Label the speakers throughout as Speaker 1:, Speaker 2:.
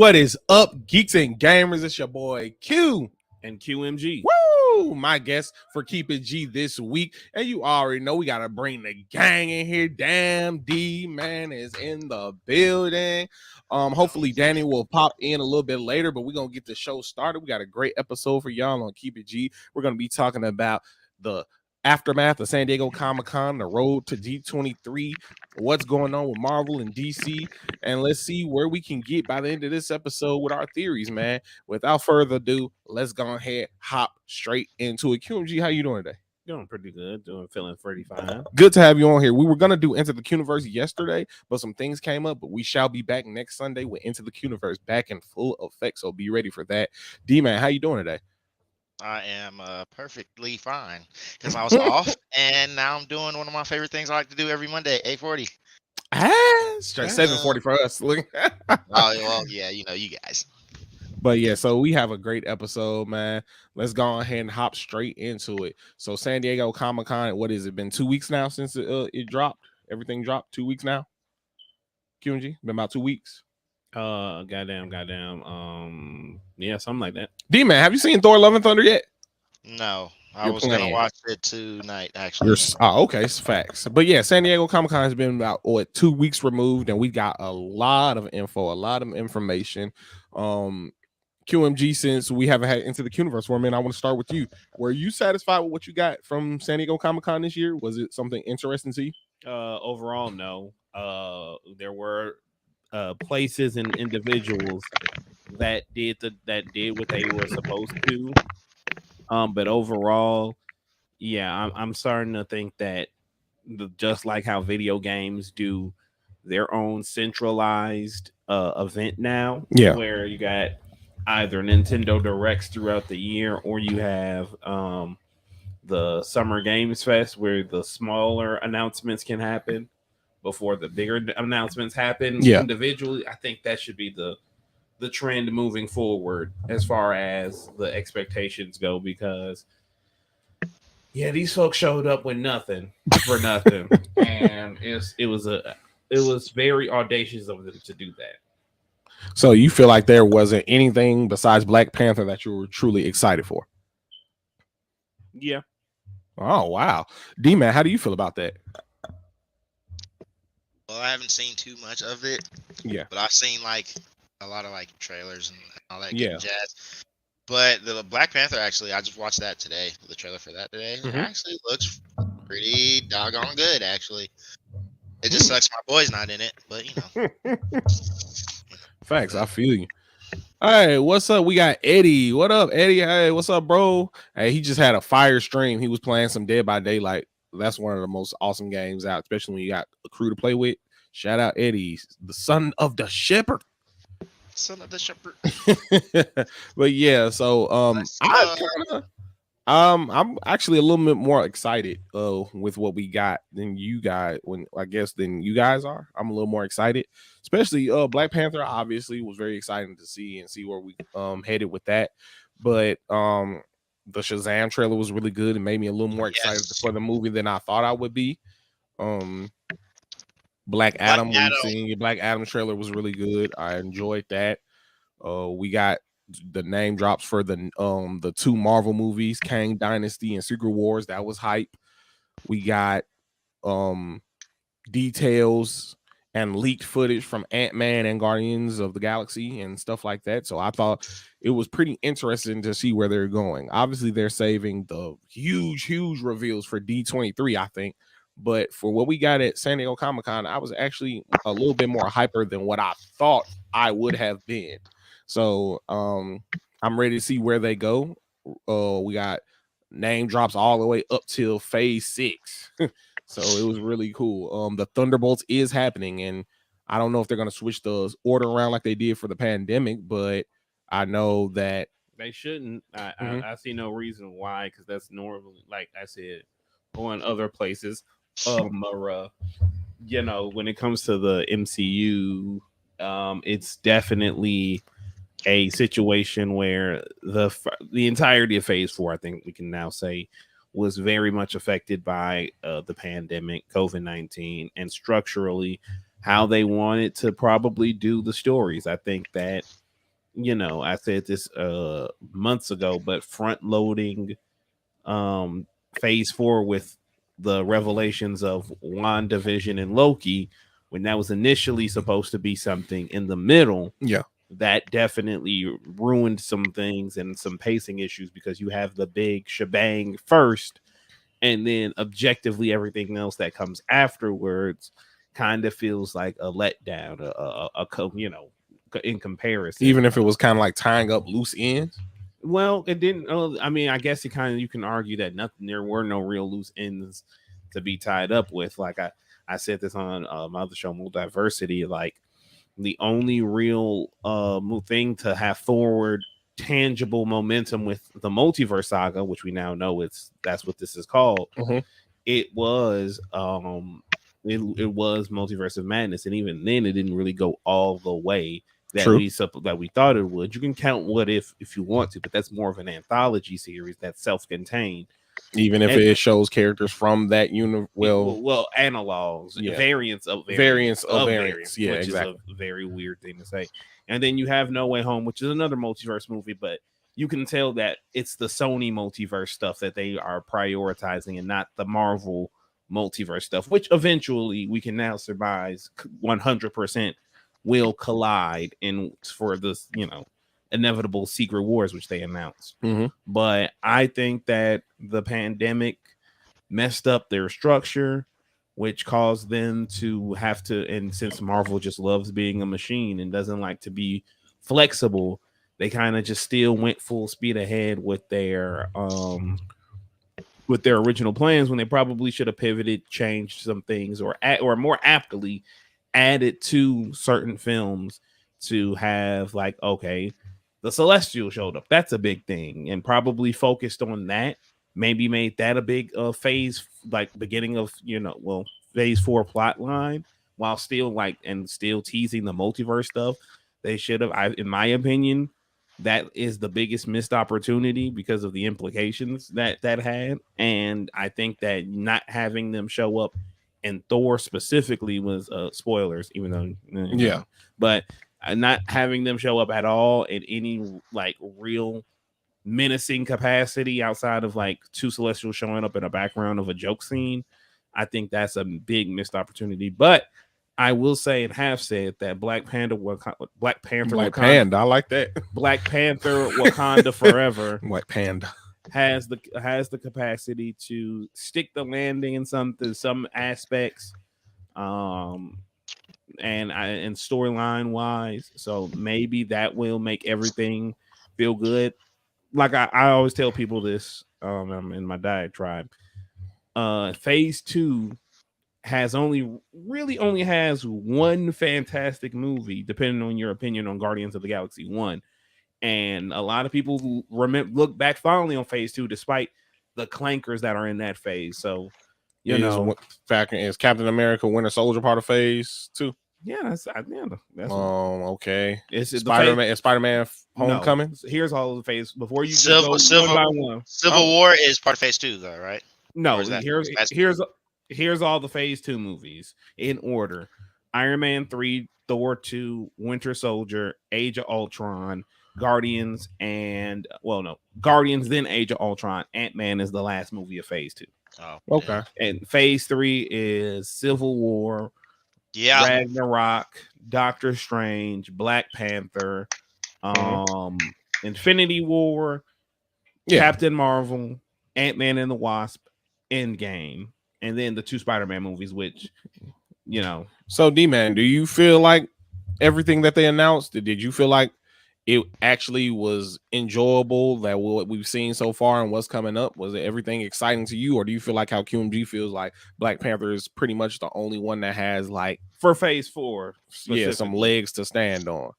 Speaker 1: What is up, geeks and gamers? It's your boy Q
Speaker 2: and QMG.
Speaker 1: Woo! My guest for Keep It G this week. And you already know we got to bring the gang in here. Damn, D, man, is in the building. Hopefully Danny will pop in a little bit later, but we're going to get the show started. We got a great episode for y'all on Keep It G. We're going to be talking about the aftermath of Sandiego Comicon, the road to D23, what's going on with Marvel and DC, and let's see where we can get by the end of this episode with our theories, man. Without further ado, let's go ahead, hop straight into it. QMG, how you doing today?
Speaker 2: Doing pretty good. Feeling pretty fine.
Speaker 1: Good to have you on here. We were gonna do Into the Universe yesterday, but some things came up. But we shall be back next Sunday with Into the Universe back in full effect. So be ready for that. D-Man, how you doing today?
Speaker 3: I am perfectly fine because I was off, and now I'm doing one of my favorite things I like to do every Monday, 8:40.
Speaker 1: Straight 7:40 for us. Look.
Speaker 3: Oh well, yeah, you know you guys.
Speaker 1: But yeah, so we have a great episode, man. Let's go ahead and hop straight into it. So Sandiego Comicon, what is it? Been 2 weeks now since it dropped? Everything dropped 2 weeks now. QMG, been about 2 weeks.
Speaker 2: Goddamn. Yeah, something like that.
Speaker 1: D-Man, have you seen Thor: Love and Thunder yet?
Speaker 3: No, I was gonna watch it tonight. Actually,
Speaker 1: okay, it's facts. But yeah, Sandiego Comicon has been about 2 weeks removed, and we got a lot of info, a lot of information. QMG, since we haven't had Into the Universe for a minute, I want to start with you. Were you satisfied with what you got from Sandiego Comicon this year? Was it something interesting to you?
Speaker 2: Overall, no. There were places and individuals that did what they were supposed to. But overall, yeah, I'm starting to think that just like how video games do their own centralized event now, where you got either Nintendo Directs throughout the year, or you have the Summer Games Fest where the smaller announcements can happen before the bigger announcements happen individually. I think that should be the trend moving forward as far as the expectations go, because these folks showed up with nothing for nothing. And it was very audacious of them to do that.
Speaker 1: So you feel like there wasn't anything besides Black Panther that you were truly excited for?
Speaker 2: Yeah.
Speaker 1: Oh, wow. D-Man, how do you feel about that?
Speaker 3: Well, I haven't seen too much of it.
Speaker 1: Yeah.
Speaker 3: But I've seen like a lot of like trailers and all that good jazz. But the Black Panther, actually, I just watched that today, the trailer for that today. It actually looks pretty doggone good, actually. It just sucks my boy's not in it, but you know.
Speaker 1: Facts, I feel you. All right, what's up? We got Eddie. What up, Eddie? Hey, what's up, bro? Hey, he just had a fire stream. He was playing some Dead by Daylight. That's one of the most awesome games out, especially when you got a crew to play with. Shout out Eddie, the son of the shepherd.
Speaker 3: Son of the shepherd.
Speaker 1: But yeah, so I'm actually a little bit more excited with what we got than you guys. Than you guys are. I'm a little more excited, especially Black Panther. Obviously, was very exciting to see where we headed with that. But the Shazam trailer was really good and made me a little more excited for the movie than I thought I would be. Black Adam trailer was really good. I enjoyed that. We got the name drops for the two Marvel movies, Kang Dynasty and Secret Wars. That was hype. We got details and leaked footage from Ant-Man and Guardians of the Galaxy and stuff like that. So I thought it was pretty interesting to see where they're going. Obviously, they're saving the huge reveals for D23, I think. But for what we got at Sandiego Comicon, I was actually a little bit more hyper than what I thought I would have been. So I'm ready to see where they go. We got name drops all the way up till phase 6. So it was really cool. The Thunderbolts is happening, and I don't know if they're going to switch the order around like they did for the pandemic, but I know that
Speaker 2: they shouldn't. I see no reason why, because that's normally, like I said, going other places. When it comes to the MCU, it's definitely a situation where the entirety of phase 4, I think we can now say, was very much affected by the pandemic, COVID-19, and structurally how they wanted to probably do the stories. I think that I said this months ago, but front loading phase 4 with the revelations of WandaVision and Loki, when that was initially supposed to be something in the middle, that definitely ruined some things and some pacing issues, because you have the big shebang first, and then objectively everything else that comes afterwards kind of feels like a letdown, in comparison.
Speaker 1: Even if it was kind of like tying up loose ends.
Speaker 2: Well, it didn't. I mean, I guess you can argue that there were no real loose ends to be tied up with. Like I said this on my other show, Multiversity. Like, the only real thing to have forward tangible momentum with the multiverse saga, which we now know that's what this is called. It was it was Multiverse of Madness, and even then, it didn't really go all the way that we thought it would. You can count What If you want to, but that's more of an anthology series that's self-contained.
Speaker 1: Even if it shows characters from that universe,
Speaker 2: well, analogs, variants of variants,
Speaker 1: yeah,
Speaker 2: which
Speaker 1: exactly.
Speaker 2: is a very weird thing to say. And then you have No Way Home, which is another multiverse movie, but you can tell that it's the Sony multiverse stuff that they are prioritizing, and not the Marvel multiverse stuff, which eventually we can now surmise 100% will collide for this, inevitable Secret Wars, which they announced. But I think that the pandemic messed up their structure, which caused them to have to, and since Marvel just loves being a machine and doesn't like to be flexible, they kind of just still went full speed ahead with their original plans, when they probably should have pivoted, changed some things, or more aptly added to certain films to have, like, okay, the Celestial showed up. That's a big thing, and probably focused on that. Maybe made that a big phase, like beginning of phase 4 plot line, while still teasing the multiverse stuff. They should have, in my opinion, that is the biggest missed opportunity because of the implications that had. And I think that not having them show up in Thor specifically was spoilers, even though but not having them show up at all in any like real menacing capacity outside of like two Celestials showing up in a background of a joke scene, I think that's a big missed opportunity. But I will say and have said that Black Panther, Wakanda,
Speaker 1: I like that.
Speaker 2: Black Panther, Wakanda Forever,
Speaker 1: Black Panda
Speaker 2: has the capacity to stick the landing in some aspects, and storyline wise. So maybe that will make everything feel good. Like I always tell people this, in my diatribe. Phase 2 only has one fantastic movie, depending on your opinion on Guardians of the Galaxy 1. And a lot of people look back fondly on phase 2, despite the clankers that are in that phase. So,
Speaker 1: is Captain America Winter Soldier part of phase 2?
Speaker 2: Yeah, that's
Speaker 1: okay.
Speaker 2: It's
Speaker 1: Spider-Man Homecoming.
Speaker 2: No. Here's all the phase before you
Speaker 3: go
Speaker 2: one by one.
Speaker 3: Civil War is part of phase 2, though, right?
Speaker 2: No, here's all the phase 2 movies in order: Iron Man 3, Thor 2, Winter Soldier, Age of Ultron, Guardians, Guardians, then Age of Ultron. Ant-Man is the last movie of phase 2.
Speaker 3: Oh,
Speaker 1: okay.
Speaker 2: And phase 3 is Civil War, Ragnarok, Doctor Strange, Black Panther, Infinity War, Captain Marvel, Ant-Man and the Wasp, Endgame, and then the 2 Spider-Man movies, which,
Speaker 1: So, D-Man, do you feel like everything that they announced, did you feel like it actually was enjoyable, that what we've seen so far and what's coming up? Was it everything exciting to you, or do you feel like how QMG feels like Black Panther is pretty much the only one that has, like,
Speaker 2: for phase 4,
Speaker 1: some legs to stand on?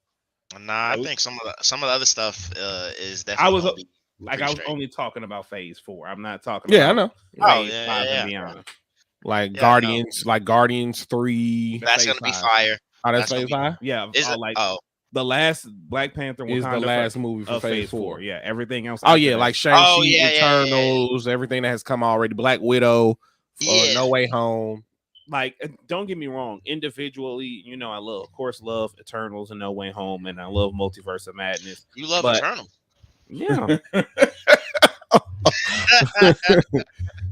Speaker 3: Nah, I think some of the other stuff is definitely.
Speaker 2: I was only talking about phase 4. I'm not talking about
Speaker 1: I know.
Speaker 2: Phase 5 and beyond.
Speaker 1: Like Guardians, like Guardians 3.
Speaker 3: That's gonna be fire.
Speaker 1: Oh, that's phase 5?
Speaker 2: Yeah.
Speaker 3: Is it?
Speaker 2: The last Black Panther
Speaker 1: is the last movie for phase 4.
Speaker 2: Yeah, everything else.
Speaker 1: Like Shang-Chi, Eternals, everything that has come already. Black Widow, No Way Home.
Speaker 2: like, don't get me wrong. Individually, I of course, love Eternals and No Way Home, and I love Multiverse of Madness.
Speaker 3: You love
Speaker 2: but,
Speaker 3: Eternal.
Speaker 2: Yeah.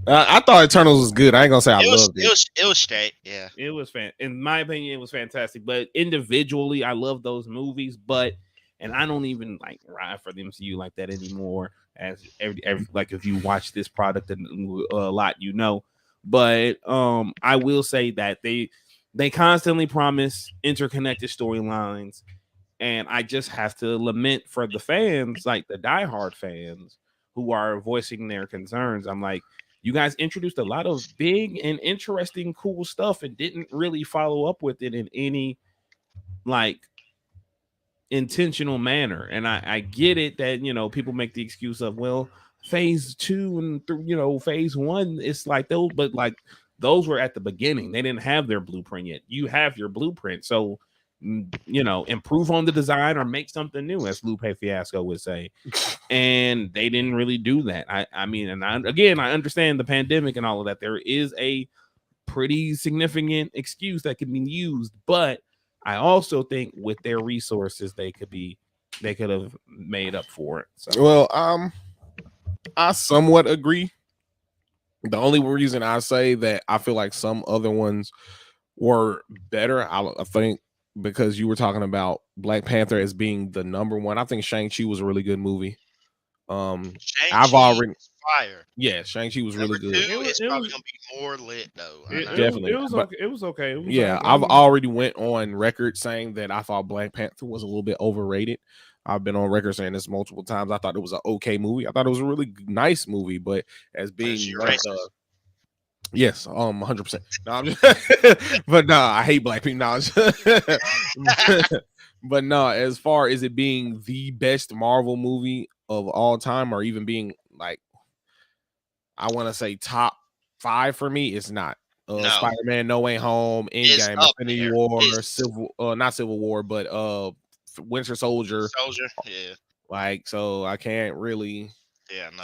Speaker 1: I thought Eternals was good. I ain't gonna say I loved it.
Speaker 3: It was straight. Yeah,
Speaker 2: it was in my opinion, it was fantastic. But individually, I love those movies. And I don't even like ride for the MCU like that anymore. As every like if you watch this product a lot, But I will say that they constantly promise interconnected storylines, and I just have to lament for the fans, like the diehard fans, who are voicing their concerns. I'm like, you guys introduced a lot of big and interesting, cool stuff and didn't really follow up with it in any like intentional manner. And I get it that people make the excuse of, well, phase 2 and phase 1, it's like those, but like those were at the beginning. They didn't have their blueprint yet. You have your blueprint, so improve on the design or make something new, as Lupe Fiasco would say. And they didn't really do that. I mean, and I understand the pandemic and all of that. There is a pretty significant excuse that can be used, but I also think with their resources, they could have made up for it. So.
Speaker 1: Well, I somewhat agree. The only reason I say that I feel like some other ones were better, I think, because you were talking about Black Panther as being the number one. I think Shang-Chi was a really good movie. I've already
Speaker 3: fire.
Speaker 1: Yeah, Shang-Chi was really good.
Speaker 3: It's probably gonna be more lit though.
Speaker 1: Definitely,
Speaker 2: it was okay. It was okay.
Speaker 1: Yeah, I've already went on record saying that I thought Black Panther was a little bit overrated. I've been on record saying this multiple times. I thought it was an okay movie. I thought it was a really nice movie, but as being yes, 100%. No, I'm just, but no, I hate black people. No, but no, as far as it being the best Marvel movie of all time, or even being like, I want to say top 5 for me, it's not.
Speaker 3: No.
Speaker 1: Spider-Man, No Way Home, Endgame, Infinity War, not Civil War, but Winter Soldier.
Speaker 3: Yeah.
Speaker 1: Like, so I can't really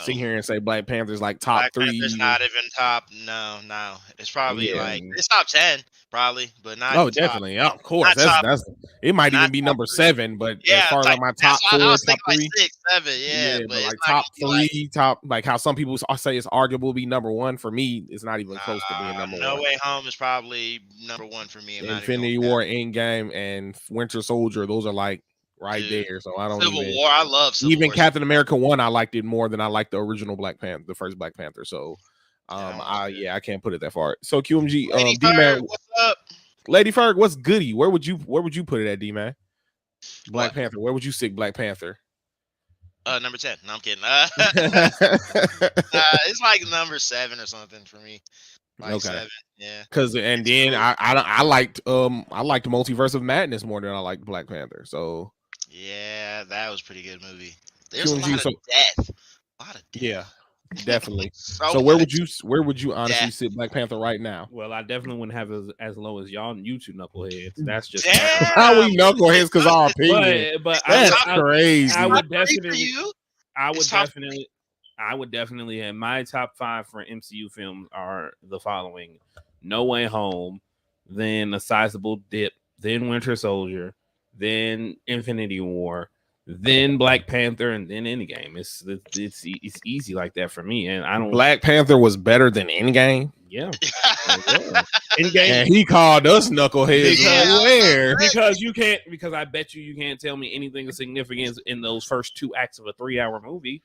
Speaker 1: sit here
Speaker 3: no.
Speaker 1: and say Black Panther's like top
Speaker 3: Black
Speaker 1: 3.
Speaker 3: Panther's not even top. No. It's probably like it's top 10, probably, but not.
Speaker 1: Oh, definitely. Yeah, of course. That's it. Might even be number 7, but as far as like my top 4, top 3,
Speaker 3: like 6, 7,
Speaker 1: but like top 3, top, like how some people say it's arguable be number 1. For me, it's not even close to being number 1.
Speaker 3: No Way Home is probably number 1 for me.
Speaker 1: Infinity War, Endgame, and Winter Soldier, those are like right there. So I don't
Speaker 3: Civil War. I love Civil
Speaker 1: even
Speaker 3: War.
Speaker 1: Captain America 1. I liked it more than I liked the original Black Panther, the first Black Panther. So I can't put it that far. So QMG, D-Man,
Speaker 3: what's up?
Speaker 1: Lady Ferg, what's goody? Where would you put it at, D-Man? Black Panther. Where would you stick Black Panther?
Speaker 3: Number 10. No, I'm kidding. It's like number 7 or something for me. Like
Speaker 1: okay.
Speaker 3: 7, yeah.
Speaker 1: Because then I liked Multiverse of Madness more than I liked Black Panther. So
Speaker 3: yeah, that was a pretty good movie. There's a lot of death.
Speaker 1: Yeah, definitely. So where would you honestly sit Black Panther right now?
Speaker 2: Well, I definitely wouldn't have it as low as y'all and you two knuckleheads. That's just
Speaker 1: how we knuckleheads because our opinion.
Speaker 2: But
Speaker 1: that's crazy.
Speaker 2: I would definitely have my top 5 for MCU films are the following: No Way Home, then a sizable dip, then Winter Soldier, then Infinity War, then Black Panther, and then Endgame. It's easy like that for me. And I don't.
Speaker 1: Black Panther was better than Endgame.
Speaker 2: Yeah.
Speaker 1: Endgame. And he called us knuckleheads.
Speaker 2: Because I bet you can't tell me anything of significance in those first 2 acts of a 3-hour movie.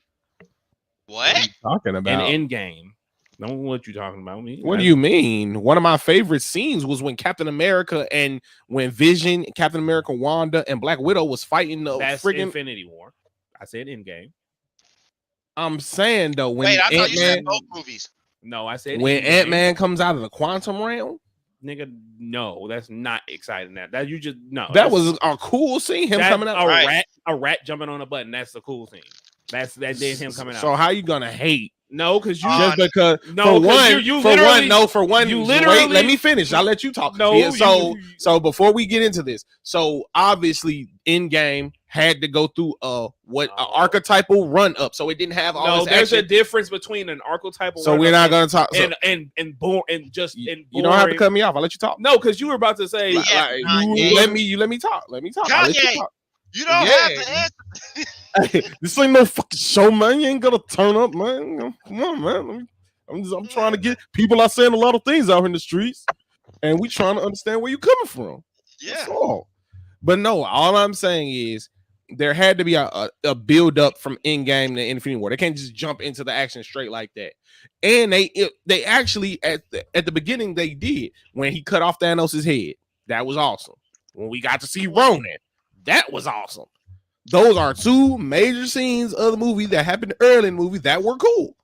Speaker 3: What are
Speaker 1: you talking about?
Speaker 2: An Endgame. Know what you talking about?
Speaker 1: What do you mean? One of my favorite scenes was when Captain America and when Vision, Captain America, Wanda, and Black Widow was fighting the friggin'
Speaker 2: Infinity War. I said Endgame.
Speaker 1: I'm saying though, when
Speaker 3: I thought you said both movies.
Speaker 2: No, I said
Speaker 1: when Ant-Man comes out of the quantum realm.
Speaker 2: Nigga, no, that's not exciting. That you just no.
Speaker 1: That was a cool scene. Him coming out,
Speaker 2: a rat jumping on a button. That's the cool scene. That did him coming out.
Speaker 1: So how you gonna hate?
Speaker 2: No, because you
Speaker 1: just because
Speaker 2: no,
Speaker 1: for one, you literally wait, let me finish. I'll let you talk.
Speaker 2: No,
Speaker 1: yeah, so before we get into this, so obviously Endgame had to go through archetypal run up, so it didn't have all. No,
Speaker 2: there's a difference between an archetypal.
Speaker 1: So we're not gonna talk.
Speaker 2: And boring.
Speaker 1: You don't have to cut me off. I'll let you talk.
Speaker 2: No, because you were about to say.
Speaker 1: You let me talk. Let me talk.
Speaker 3: Kanye, you don't have to answer.
Speaker 1: This ain't no fucking show, man. You ain't gonna turn up, man. Come on, man. I'm trying to get people are saying a lot of things out here in the streets, and we trying to understand where you coming from.
Speaker 3: Yeah.
Speaker 1: But no, all I'm saying is there had to be a build up from Endgame to Infinity War. They can't just jump into the action straight like that. And they actually at the beginning they did when he cut off Thanos' head. That was awesome. When we got to see Ronan, that was awesome. Those are two major scenes of the movie that happened early in the movie that were cool.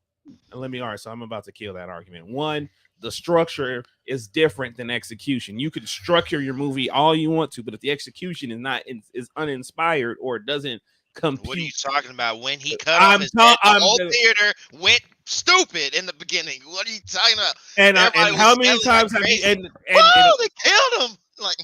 Speaker 2: So I'm about to kill that argument. One, the structure is different than execution. You can structure your movie all you want to, but if the execution is uninspired or it doesn't compute.
Speaker 3: What are you talking about? When he cut off his head, the whole theater went stupid in the beginning. What are you talking about?
Speaker 2: And how many times have you and
Speaker 3: they killed him? Like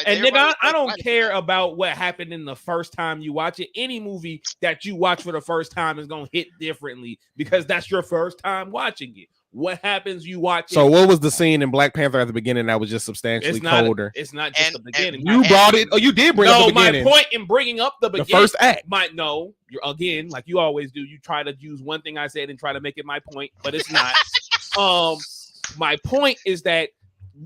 Speaker 2: and nigga, I don't care about what happened in the first time you watch it. Any movie that you watch for the first time is gonna hit differently because that's your first time watching it. What happens? You watch.
Speaker 1: So what was the scene in Black Panther at the beginning that was just substantially colder?
Speaker 2: It's not just the beginning.
Speaker 1: You brought it. Oh, you did bring up the beginning.
Speaker 2: My point in bringing up the beginning,
Speaker 1: the first act.
Speaker 2: You're again like you always do. You try to use one thing I said and try to make it my point, but it's not. My point is that.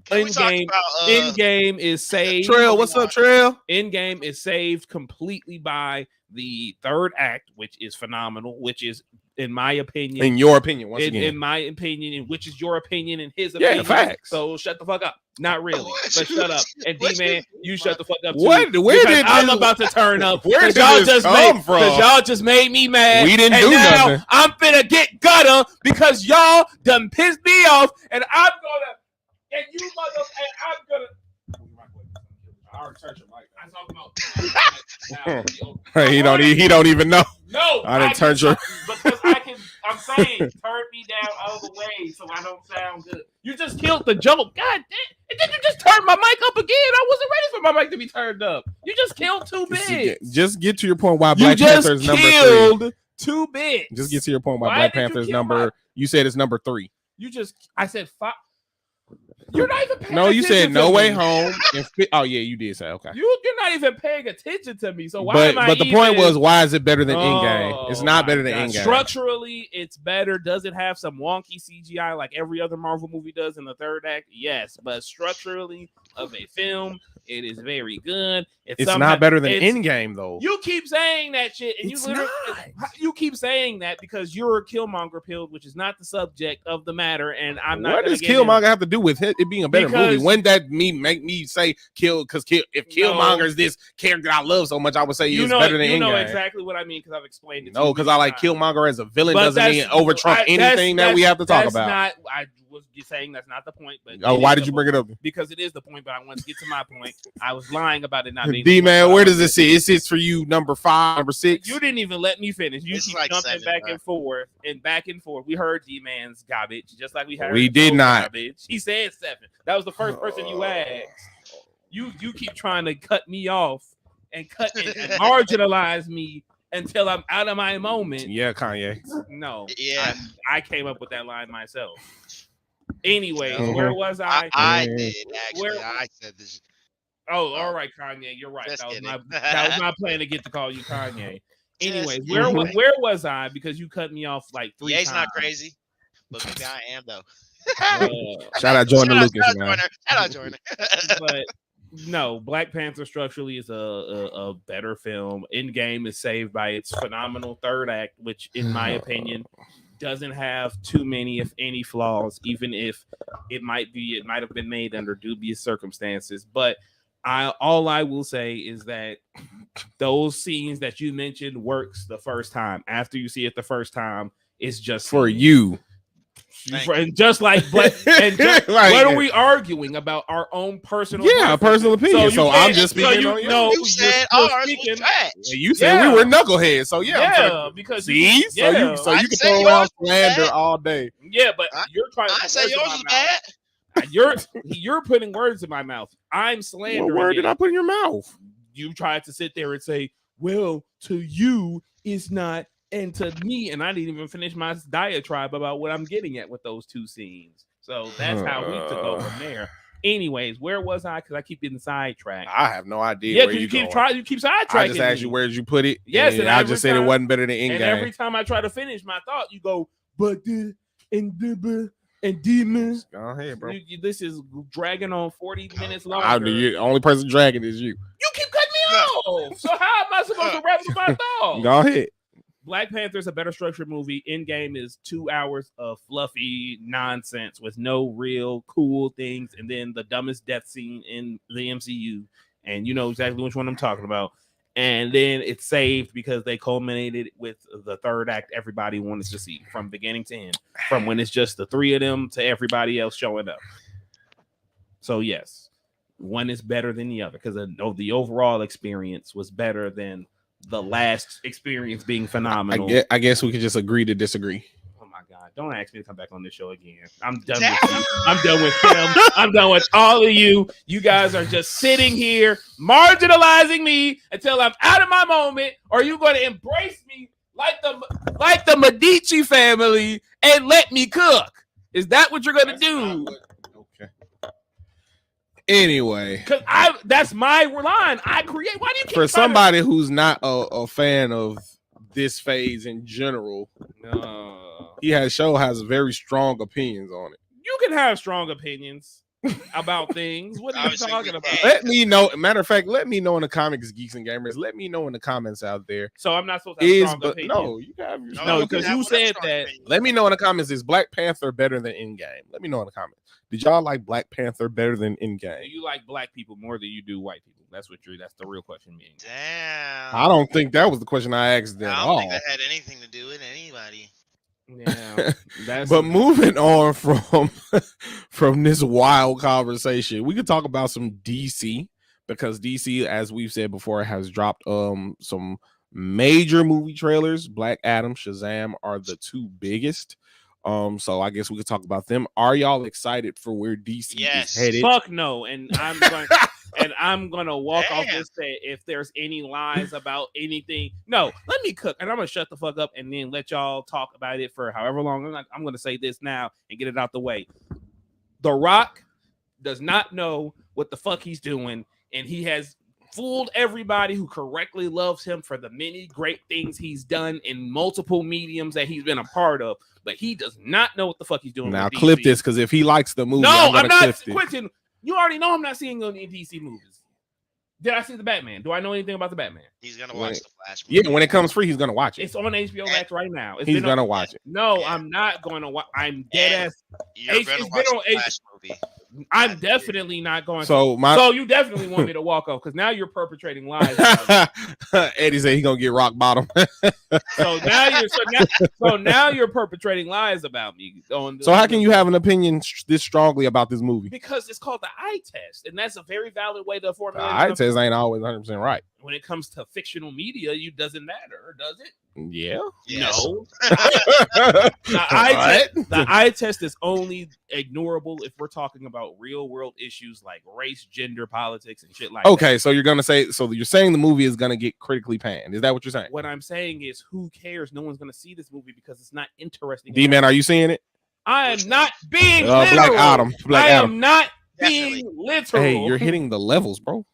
Speaker 2: Endgame is saved.
Speaker 1: Trail, what's up, Trail?
Speaker 2: Endgame is saved completely by the third act, which is phenomenal. Which is, in my opinion,
Speaker 1: in your opinion, once again,
Speaker 2: in my opinion, and which is your opinion and his opinion.
Speaker 1: Yeah, facts.
Speaker 2: So shut the fuck up. Not really, but shut up. And D-Man, you shut the fuck up.
Speaker 1: Too, where did
Speaker 2: I'm about to turn up?
Speaker 1: Where did y'all just come from?
Speaker 2: Because y'all just made me mad.
Speaker 1: We didn't do nothing.
Speaker 2: I'm finna get gutter because y'all done pissed me off, and I'm gonna. And you and I'm gonna. I already turned your mic. I'm talking about.
Speaker 1: He don't even know.
Speaker 2: No,
Speaker 1: I didn't turn your.
Speaker 2: Because I can. I'm saying, turn me down all the way so I don't sound good. You just killed the joke. God damn! And then you just turned my mic up again. I wasn't ready for my mic to be turned up. You just killed 2 bits.
Speaker 1: Just get to your point. Why Black Panther is number 3?
Speaker 2: 2 bits.
Speaker 1: Just get to your point. Why Black Panther is number. You said it's number 3.
Speaker 2: I said 5. You're not even paying
Speaker 1: No, you said No Way
Speaker 2: me.
Speaker 1: Home. Oh yeah, you did say okay.
Speaker 2: You're not even paying attention to me. So why am I?
Speaker 1: But the point was, why is it better than Endgame? It's not better than Endgame.
Speaker 2: Structurally, it's better. Does it have some wonky CGI like every other Marvel movie does in the third act? Yes, but structurally of a film, it is very good.
Speaker 1: It's not better than Endgame though.
Speaker 2: You keep saying that shit, and you keep saying that because you're a Killmonger pilled, which is not the subject of the matter. And I'm not.
Speaker 1: What does Killmonger have to do with it being a better movie? When that make me say kill? Because if Killmonger is this character I love so much, I would say it's better than Endgame. You know
Speaker 2: exactly what I mean because I've explained it.
Speaker 1: No, because I like Killmonger as a villain doesn't mean over trump anything that we have to talk about.
Speaker 2: I was saying that's not the point, but
Speaker 1: why did you bring it up?
Speaker 2: Because it is the point, but I want to get to my point. I was lying about it not being.
Speaker 1: D-Man, where does it sit? It sits for you number 5, number 6.
Speaker 2: You didn't even let me finish. You keep like jumping back and forth. We heard D-Man's garbage, just like we heard.
Speaker 1: We did not.
Speaker 2: Garbage. He said 7. That was the first person you asked. You keep trying to cut me off and marginalize me until I'm out of my moment.
Speaker 1: Yeah, Kanye.
Speaker 2: No.
Speaker 3: Yeah.
Speaker 2: I came up with that line myself. Anyways, where was I?
Speaker 3: I did actually. I said this.
Speaker 2: Oh, all right, Kanye. You're right. That was my plan to get to call you Kanye. Anyways, where was I? Because you cut me off like 3 times.
Speaker 3: He's not crazy, but maybe I am though.
Speaker 1: Shout out Jordan Lucas, man.
Speaker 3: Shout out Jordan.
Speaker 2: But no, Black Panther structurally is a better film. Endgame is saved by its phenomenal third act, which, in my opinion, doesn't have too many, if any, flaws. Even if it might have been made under dubious circumstances. But all I will say is that those scenes that you mentioned works the first time. After you see it the first time, it's just
Speaker 1: for you.
Speaker 2: And just like, what are we arguing about? Our own personal,
Speaker 1: personal opinion. So I'm just speaking on you.
Speaker 3: No, you said ours was trash.
Speaker 1: You said we were knuckleheads. So
Speaker 2: because
Speaker 1: so you can throw around slander all day.
Speaker 2: Yeah, but you're trying to.
Speaker 3: I say yours was bad.
Speaker 2: You're putting words in my mouth. I'm slandering.
Speaker 1: What word did I put in your mouth?
Speaker 2: You tried to sit there and say, well, to you it's not, and to me, and I didn't even finish my diatribe about what I'm getting at with those two scenes. So that's how we took over from there. Anyways, where was I? Because I keep getting sidetracked.
Speaker 1: I have no idea.
Speaker 2: Yeah,
Speaker 1: where
Speaker 2: you keep
Speaker 1: going.
Speaker 2: You keep sidetracking.
Speaker 1: I just asked you where did you put it.
Speaker 2: Yes, and
Speaker 1: I just said it wasn't better than Endgame.
Speaker 2: And every time I try to finish my thought, you go, but the and demons.
Speaker 1: Go ahead, bro.
Speaker 2: This is dragging on 40 minutes longer.
Speaker 1: The only person dragging is you.
Speaker 2: You keep cutting me off. So how am I supposed to wrap up my thought?
Speaker 1: Go ahead.
Speaker 2: Black Panther is a better structured movie. Endgame is 2 hours of fluffy nonsense with no real cool things, and then the dumbest death scene in the MCU. And you know exactly which one I'm talking about. And then it's saved because they culminated with the third act everybody wanted to see from beginning to end, from when it's just the three of them to everybody else showing up. So yes, one is better than the other because the overall experience was better than the last experience being phenomenal.
Speaker 1: I guess we could just agree to disagree.
Speaker 2: Oh my God. Don't ask me to come back on this show again. I'm done with you. I'm done with him. I'm done with all of you. You guys are just sitting here marginalizing me until I'm out of my moment, or you're going to embrace me like the Medici family and let me cook. Is that what you're going to do?
Speaker 1: Okay. Anyway,
Speaker 2: because that's my line. I create. Why do you keep
Speaker 1: for somebody who's not a fan of this phase in general? He has very strong opinions on it.
Speaker 2: You can have strong opinions about things. What are you talking about?
Speaker 1: Let me know. Matter of fact, let me know in the comics, geeks and gamers. Let me know in the comments out there.
Speaker 2: So I'm not supposed to have strong opinions.
Speaker 1: No, you have.
Speaker 2: No, because you said that.
Speaker 1: Let me know in the comments. Is Black Panther better than Endgame? Let me know in the comments. Did y'all like Black Panther better than Endgame?
Speaker 2: Do you like black people more than you do white people? That's the real question.
Speaker 3: Damn.
Speaker 1: I don't think that was the question I asked at all.
Speaker 3: I don't think that had anything to do with anybody.
Speaker 2: Yeah,
Speaker 1: but moving on from this wild conversation, we could talk about some DC because DC, as we've said before, has dropped some major movie trailers. Black Adam, Shazam are the two biggest. So I guess we could talk about them. Are y'all excited for where DC is headed?
Speaker 2: Fuck no, and I'm gonna walk off and say if there's any lies about anything, no, let me cook, and I'm gonna shut the fuck up and then let y'all talk about it for however long. I'm gonna say this now and get it out the way. The Rock does not know what the fuck he's doing, and he has fooled everybody who correctly loves him for the many great things he's done in multiple mediums that he's been a part of, but he does not know what the fuck he's doing.
Speaker 1: Now clip this, because if he likes the movie,
Speaker 2: no, I'm not quitting. You already know I'm not seeing any DC movies. Did I see the Batman? Do I know anything about the Batman?
Speaker 3: He's gonna watch the Flash movie.
Speaker 1: Yeah, when it comes free, he's gonna watch it.
Speaker 2: It's on HBO Max right now.
Speaker 1: He's gonna watch it.
Speaker 2: No, I'm not going to watch. I'm dead ass.
Speaker 3: You're gonna watch the Flash movie.
Speaker 2: I'm definitely not going.
Speaker 1: So
Speaker 2: you definitely want me to walk off because now you're perpetrating lies.
Speaker 1: Eddie said he's gonna get rock bottom.
Speaker 2: so now you're perpetrating lies about me.
Speaker 1: So how can you have an opinion this strongly about this movie?
Speaker 2: Because it's called the eye test, and that's a very valid way to formulate.
Speaker 1: The eye test ain't always 100% right.
Speaker 2: When it comes to fictional media, it doesn't matter, does it?
Speaker 1: Yeah.
Speaker 3: Yes.
Speaker 2: No. The eye test is only ignorable if we're talking about real world issues like race, gender, politics, and shit like that.
Speaker 1: Okay, so you're saying the movie is gonna get critically panned. Is that what you're saying?
Speaker 2: What I'm saying is, who cares? No one's gonna see this movie because it's not interesting.
Speaker 1: D-Man, are you seeing it?
Speaker 2: I am not being literal.
Speaker 1: Black Adam.
Speaker 2: am not being literal.
Speaker 1: Hey, you're hitting the levels, bro.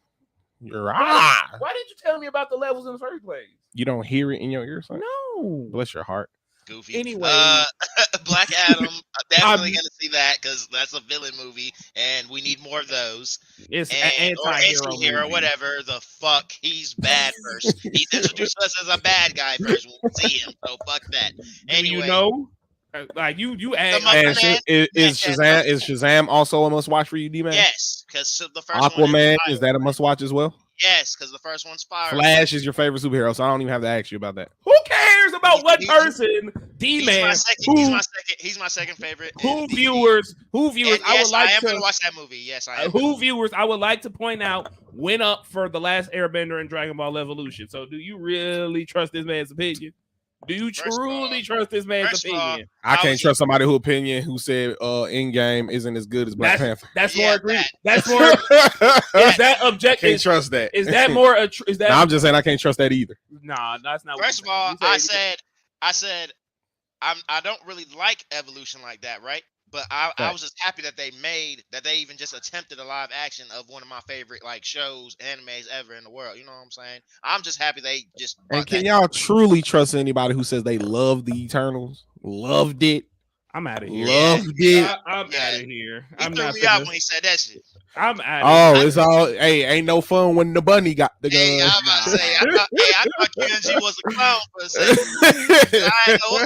Speaker 2: Why did you tell me about the levels in the first place?
Speaker 1: You don't hear it in your ears?
Speaker 2: No.
Speaker 1: Bless your heart.
Speaker 3: Goofy.
Speaker 2: Anyway,
Speaker 3: Black Adam. I'm definitely gonna see that because that's a villain movie, and we need more of those.
Speaker 2: It's an
Speaker 3: anti-hero, whatever the fuck. He's bad first. He's introduced us as a bad guy first when we see him. So fuck that. Anyway,
Speaker 2: you know, like you asked.
Speaker 1: Is Shazam also a must watch for you, D-Man?
Speaker 3: Yes, because the first
Speaker 1: Aquaman is that a must watch as well?
Speaker 3: Yes, because the first one's fire.
Speaker 1: Flash is your favorite superhero, so I don't even have to ask you about that.
Speaker 2: Who cares about what person? D-Man.
Speaker 3: He's my second favorite.
Speaker 2: Who viewers?
Speaker 3: Yes, I am gonna watch that movie. Yes, I am.
Speaker 2: Who viewers? I would like to point out went up for The Last Airbender and Dragon Ball Evolution. So, do you really trust this man's opinion? Do you
Speaker 3: First of all-
Speaker 2: truly trust this man's
Speaker 3: first of all,
Speaker 2: opinion?
Speaker 1: I can't
Speaker 3: was-
Speaker 1: trust somebody who said Endgame isn't as good as Black Panther.
Speaker 2: That's
Speaker 3: Yeah,
Speaker 2: more agree.
Speaker 3: that.
Speaker 2: That's more. Is that objective?
Speaker 1: Can't trust that.
Speaker 2: Is that more? Is that?
Speaker 1: No, I'm just saying I can't trust that either.
Speaker 2: Nah, that's not.
Speaker 3: First of all, I said I don't really like evolution like that, right? But I was just happy that they even just attempted a live action of one of my favorite like shows, animes ever in the world. You know what I'm saying? I'm just happy they just.
Speaker 1: And can y'all truly trust anybody who says they love the Eternals? Loved it.
Speaker 2: I'm out of here.
Speaker 1: Loved it.
Speaker 2: I'm out of here.
Speaker 3: He
Speaker 2: I'm
Speaker 3: threw
Speaker 2: not
Speaker 3: me out when he said that shit.
Speaker 2: I'm out.
Speaker 1: Oh, it's all. Hey, ain't no fun when the bunny got the gun.
Speaker 3: Hey, I'm about to say, I thought QNG was a clown for a second. I ain't know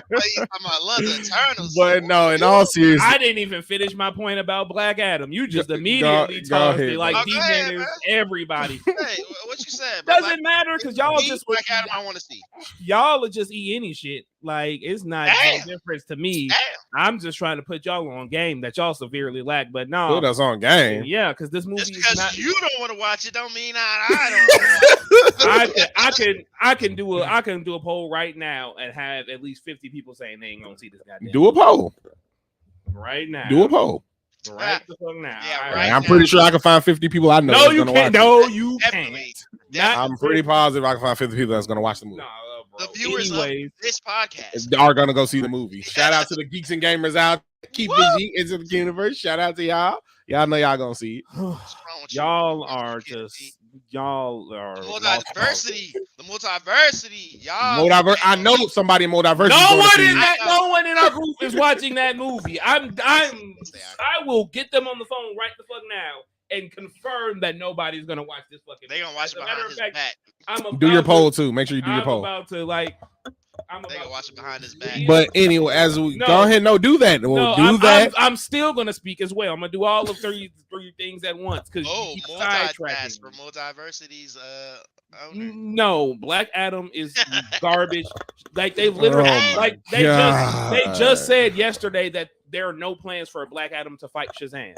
Speaker 3: I love the Eternals.
Speaker 1: But no, in all seriousness,
Speaker 2: I didn't even finish my point about Black Adam. You just immediately
Speaker 1: go
Speaker 2: tossed
Speaker 1: ahead,
Speaker 2: it like
Speaker 3: bro.
Speaker 2: D-Man
Speaker 3: Go
Speaker 2: is
Speaker 3: ahead,
Speaker 2: everybody.
Speaker 3: Hey, what you said? Bro?
Speaker 2: Doesn't matter because y'all just
Speaker 3: Black Adam. I want to see.
Speaker 2: y'all will just eat any shit. Like it's not no difference to me.
Speaker 3: Damn.
Speaker 2: I'm just trying to put y'all on game that y'all severely lack. But no,
Speaker 1: put us on game.
Speaker 2: yeah, because this movie
Speaker 3: Just
Speaker 2: is
Speaker 3: because
Speaker 2: not.
Speaker 3: you don't want to watch it, don't mean I don't. Want to watch it.
Speaker 2: I can do a poll right now and have at least 50 people saying they ain't gonna see this goddamn
Speaker 1: Do a poll.
Speaker 2: right now.
Speaker 1: Do a poll.
Speaker 2: Right the fuck now.
Speaker 3: Yeah,
Speaker 2: All
Speaker 3: right
Speaker 1: I'm
Speaker 3: now.
Speaker 1: pretty sure I can find 50 people I know.
Speaker 2: No,
Speaker 1: that's
Speaker 2: you
Speaker 1: gonna
Speaker 2: can't.
Speaker 1: watch
Speaker 2: No, you
Speaker 3: Definitely.
Speaker 2: can't.
Speaker 1: I'm pretty positive I can find 50 people that's gonna watch the movie.
Speaker 2: Nah, bro.
Speaker 3: The viewers
Speaker 2: Anyways,
Speaker 3: of this podcast.
Speaker 1: Are gonna go see the movie. Shout out to the geeks and gamers out. Keep it into the universe. Shout out to y'all. Y'all know y'all gonna see it.
Speaker 3: What's wrong with you?
Speaker 2: y'all
Speaker 3: What's
Speaker 2: are
Speaker 3: wrong with you,
Speaker 2: just
Speaker 3: G?
Speaker 2: y'all are
Speaker 3: Multiversity. The multiversity. Y'all.
Speaker 1: Multiverse. I know somebody in multiverse.
Speaker 2: No one in our group is watching that movie. I will get them on the phone right the fuck now and confirm that nobody's gonna watch this fucking.
Speaker 3: They gonna watch it behind his back.
Speaker 1: Do your poll too. Make sure you do your poll.
Speaker 3: They gonna watch it behind his back.
Speaker 1: But anyway, as we go ahead, do that.
Speaker 2: I'm still gonna speak as well. I'm gonna do all of three things at once because
Speaker 3: multitask for multiversity's owner.
Speaker 2: No, Black Adam is garbage. Like they've literally, they just said yesterday that there are no plans for a Black Adam to fight Shazam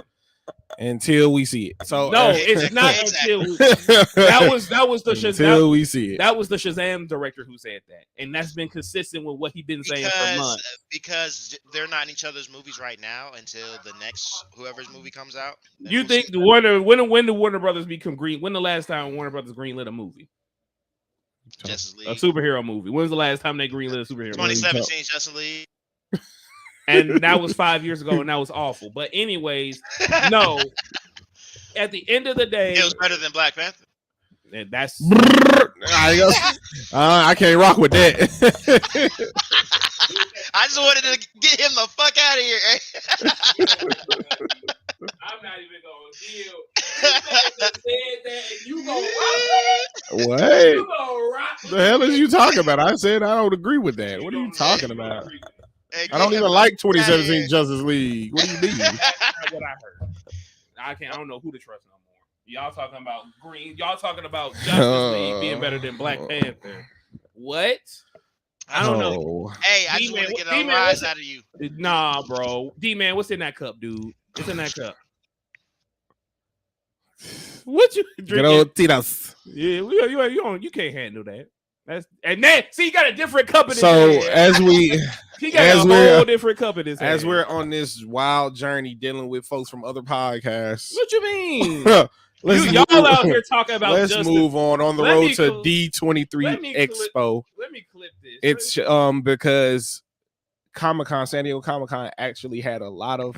Speaker 1: until we see it. So
Speaker 2: no, it's not until that was the Shazam.
Speaker 1: Until we see it.
Speaker 2: That was the Shazam director who said that, and that's been consistent with what he's been saying for months.
Speaker 3: Because they're not in each other's movies right now until the next whoever's movie comes out.
Speaker 2: You think when the Warner Brothers become green? When the last time Warner Brothers greenlit a movie?
Speaker 3: Justice League.
Speaker 2: A superhero movie. When's the last time they greenlit a superhero movie?
Speaker 3: 2017 Justice League.
Speaker 2: And that was 5 years ago, and that was awful. But anyways, no. At the end of the day,
Speaker 3: it was better than Black Panther.
Speaker 2: That's
Speaker 1: I can't rock with that.
Speaker 3: I just wanted to get him the fuck out of here.
Speaker 2: I'm not even gonna deal. Said that, and you gonna rock
Speaker 1: What?
Speaker 2: You gonna rock
Speaker 1: The hell is you talking about? I said I don't agree with that. What are you talking about? I don't even like 2017 Justice League. What do you mean?
Speaker 2: That's not what I heard. I don't know who to trust no more. Y'all talking about green. Y'all talking about Justice League being better than Black Panther. What? I don't know.
Speaker 3: Hey, I just want to get a rise out of you.
Speaker 2: Nah, bro. D-Man, what's in that cup, dude? What's in that cup? What you drinking?
Speaker 1: Tiras.
Speaker 2: Yeah, you can't handle that. And then see, you got a different cup in his
Speaker 1: So
Speaker 2: hand.
Speaker 1: as we
Speaker 2: he got a whole different cup in his hand.
Speaker 1: As we're on this wild journey dealing with folks from other podcasts.
Speaker 2: What you mean?
Speaker 1: y'all
Speaker 2: out here talking about
Speaker 1: let's
Speaker 2: justice.
Speaker 1: Move on the road to D23 Expo.
Speaker 2: Let me clip this.
Speaker 1: It's because Comic-Con, Sandiego Comicon actually had a lot of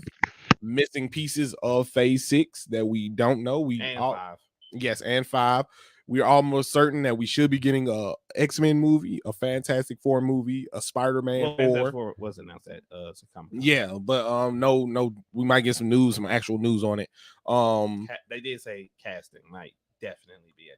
Speaker 1: missing pieces of Phase 6 that we don't know. And 5. We're almost certain that we should be getting a X-Men movie, a Fantastic Four movie, a Spider-Man 4.
Speaker 2: Was announced at Comic-Con.
Speaker 1: Yeah, but no, we might get some actual news on it.
Speaker 2: They did say casting might definitely be.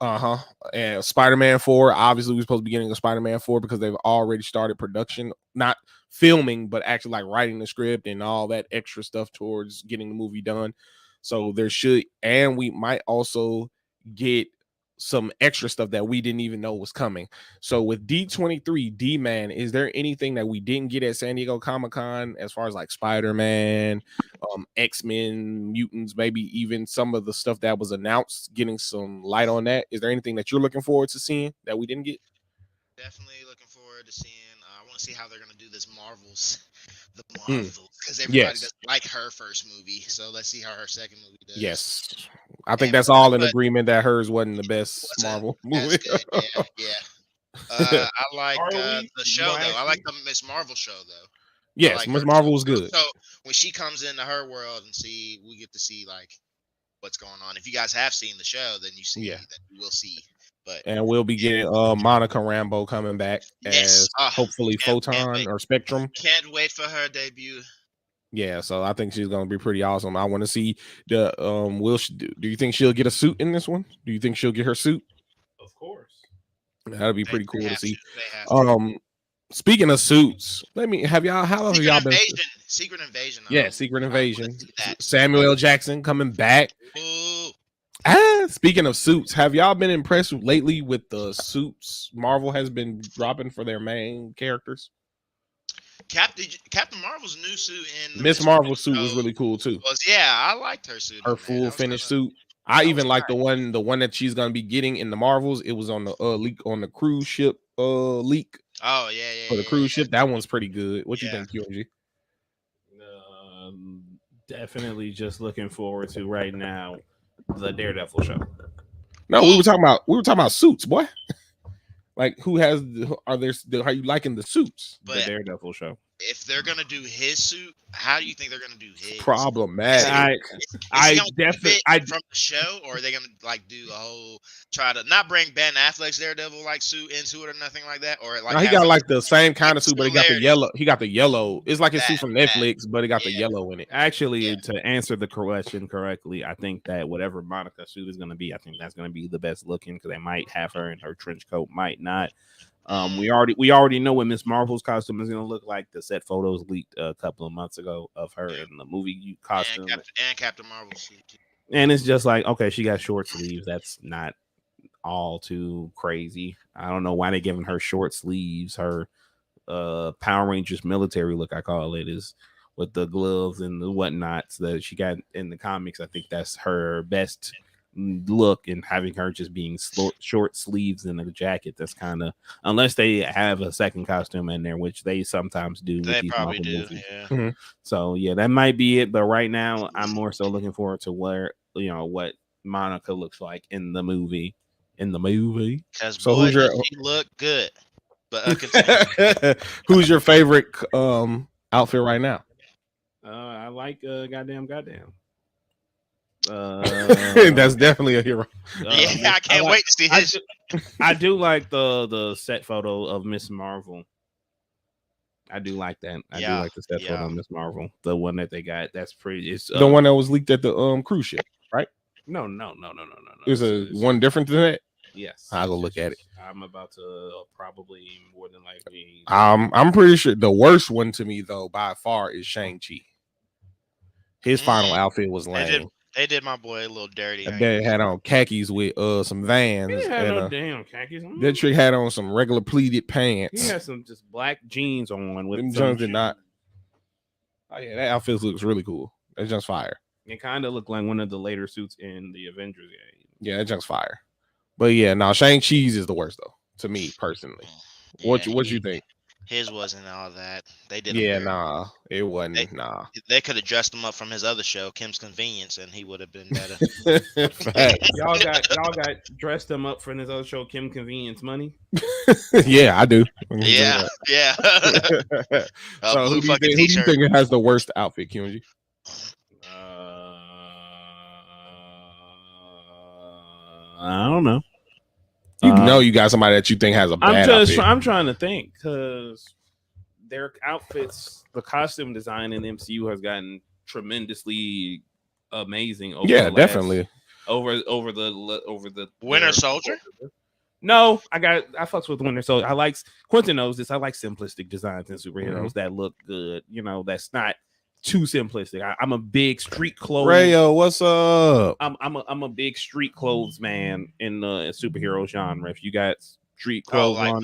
Speaker 1: And Spider-Man 4. Obviously, we're supposed to be getting a Spider-Man 4 because they've already started production, not filming, but actually like writing the script and all that extra stuff towards getting the movie done. So there should, and we might also get some extra stuff that we didn't even know was coming. So with D23, D-Man, is there anything that we didn't get at Sandiego Comicon as far as like Spider-Man, X-Men, mutants, maybe even some of the stuff that was announced, getting some light on that? Is there anything that you're looking forward to seeing that we didn't get?
Speaker 3: Definitely looking forward to seeing. I want to to see how they're gonna do this the Marvels, because everybody doesn't like her first movie. So let's see how her second movie does.
Speaker 1: Yes, I think that's all in agreement that hers wasn't the best Marvel movie.
Speaker 3: Yeah. I like the show though. I like the Miss Marvel show though.
Speaker 1: Yes,
Speaker 3: like
Speaker 1: Miss Marvel was good.
Speaker 3: So when she comes into her world and we get to see like what's going on. If you guys have seen the show, then you see that you will see.
Speaker 1: And we'll be getting Monica Rambeau coming back as hopefully Photon or Spectrum.
Speaker 3: Can't wait for her debut.
Speaker 1: Yeah, so I think she's gonna be pretty awesome. I want to see the do you think she'll get a suit in this one? Do you think she'll get her suit?
Speaker 2: Of course.
Speaker 1: That'd be pretty cool to see. Speaking of suits, how long have y'all been?
Speaker 3: Secret Invasion.
Speaker 1: Yeah, Secret Invasion. Samuel L. Jackson coming back.
Speaker 3: Ooh.
Speaker 1: Speaking of suits, have y'all been impressed lately with the suits Marvel has been dropping for their main characters?
Speaker 3: Captain Marvel's new suit in
Speaker 1: Miss Marvel's suit was really cool too.
Speaker 3: I liked her suit.
Speaker 1: Her full finished suit. I even like the one that she's gonna be getting in the Marvels. It was on the leak on the cruise ship leak.
Speaker 3: Oh yeah.
Speaker 1: For the cruise ship, that one's pretty good. What you think, QMG?
Speaker 2: Definitely just looking forward to right now the Daredevil show.
Speaker 1: No, we were talking about suits, boy. Like, are you liking the suits?
Speaker 3: But
Speaker 2: the Daredevil show.
Speaker 3: If they're gonna do his suit, how do you think they're gonna do his?
Speaker 1: Problematic.
Speaker 3: I definitely from the show, or are they gonna like do a whole try to not bring Ben Affleck's Daredevil like suit into it or nothing like that? Or like
Speaker 1: he got like the same kind of suit, but he got the yellow. He got the yellow. It's like a suit from Netflix, but it got the yellow in it.
Speaker 2: Actually, to answer the question correctly, I think that whatever Monica suit is gonna be, I think that's gonna be the best looking because they might have her in her trench coat, might not. We already know what Miss Marvel's costume is going to look like. The set photos leaked a couple of months ago of her in the movie costume
Speaker 3: and Captain Marvel's suit too.
Speaker 2: And it's just like, okay, she got short sleeves. That's not all too crazy. I don't know why they're giving her short sleeves. Her Power Rangers military look, I call it, is with the gloves and the whatnots that she got in the comics. I think that's her best look, and having her just being short sleeves and a jacket, that's kind of, unless they have a second costume in there, which they sometimes do.
Speaker 3: They probably do, yeah.
Speaker 1: Mm-hmm.
Speaker 2: So yeah, that might be it. But right now, I'm more so looking forward to what Monica looks like in the movie.
Speaker 3: Because so she look good. But
Speaker 1: who's your favorite outfit right now?
Speaker 2: I like goddamn.
Speaker 1: That's definitely a hero.
Speaker 3: I can't wait to see his.
Speaker 2: I do like the set photo of Miss Marvel. I do like that. I do like the set photo of Miss Marvel. The one that they got. That's pretty. It's
Speaker 1: the one that was leaked at the cruise ship, right?
Speaker 2: No.
Speaker 1: There's one different than that.
Speaker 2: Yes,
Speaker 1: I'll go look at it.
Speaker 2: I'm about to probably more than likely.
Speaker 1: I'm pretty sure the worst one to me though by far is Shang-Chi. His final outfit was lame.
Speaker 3: They did my boy a little dirty.
Speaker 1: They had on khakis with some Vans.
Speaker 2: He didn't have no damn khakis.
Speaker 1: That trick had on some regular pleated pants.
Speaker 2: He had some just black jeans on with
Speaker 1: them Jones did not. Oh yeah, that outfit looks really cool. That's just fire.
Speaker 2: It kind of looked like one of the later suits in the Avengers game.
Speaker 1: Yeah, that just fire. But yeah, now Shang-Chi's is the worst though, to me personally.
Speaker 3: Yeah,
Speaker 1: what you think?
Speaker 3: His wasn't all that. They did.
Speaker 1: Yeah, nah, it wasn't.
Speaker 3: They could have dressed him up from his other show, Kim's Convenience, and he would have been better.
Speaker 2: y'all got dressed him up from his other show, Kim Convenience Money.
Speaker 1: Yeah, I do.
Speaker 3: Yeah.
Speaker 1: So who do you think has the worst outfit, QMG?
Speaker 2: I don't know.
Speaker 1: You got somebody that you think has a bad outfit.
Speaker 2: I'm trying to think because their outfits, the costume design in the MCU has gotten tremendously amazing.
Speaker 1: Definitely.
Speaker 2: Over the
Speaker 3: Winter Soldier.
Speaker 2: No, I fucks with Winter Soldier. I like Quentin knows this. I like simplistic designs in superheroes that look good. That's not too simplistic. I'm a big street clothes.
Speaker 1: Rayo, what's up?
Speaker 2: I'm a big street clothes man in the superhero genre. If you got street clothes
Speaker 3: like
Speaker 2: on,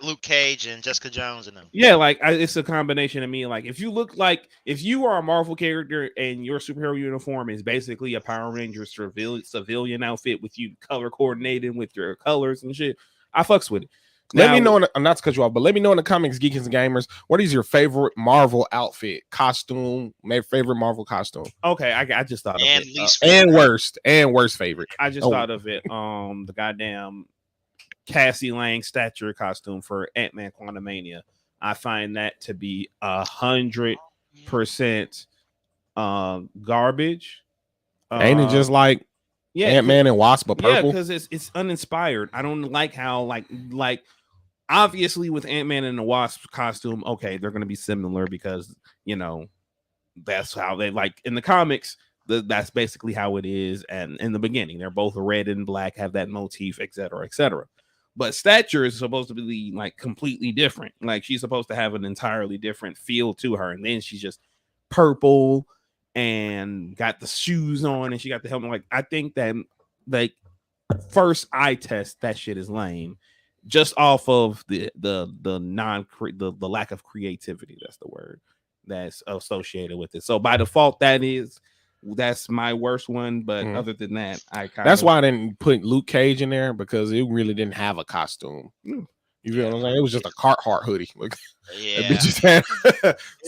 Speaker 3: Luke Cage and Jessica Jones and them.
Speaker 2: Yeah, it's a combination of me. Like if you are a Marvel character and your superhero uniform is basically a Power Ranger civilian outfit with you color coordinated with your colors and shit, I fucks with it.
Speaker 1: Let me know, not to cut you off, but let me know in the comments, Geekers and Gamers, what is your favorite Marvel outfit, costume, favorite Marvel costume?
Speaker 2: Okay, I just thought of it.
Speaker 1: And worst favorite.
Speaker 2: I just thought of it. The goddamn Cassie Lang stature costume for Ant-Man Quantumania. I find that to be 100% garbage.
Speaker 1: Ain't it just like Ant-Man and Wasp, but purple?
Speaker 2: Yeah, because it's uninspired. I don't like how like obviously with Ant-Man and the Wasp costume, okay, they're gonna be similar because that's how they like in the comics. That's basically how it is, and in the beginning, they're both red and black, have that motif, etc., etc. But stature is supposed to be like completely different. Like she's supposed to have an entirely different feel to her, and then she's just purple and got the shoes on, and she got the helmet. Like I think that like first eye test, that shit is lame, just off of the lack of creativity. That's the word that's associated with it. So by default, that's my worst one. But other than that, that's
Speaker 1: why I didn't put Luke Cage in there, because it really didn't have a costume. You feel what I'm saying? It was just a Carhartt hoodie. Like, so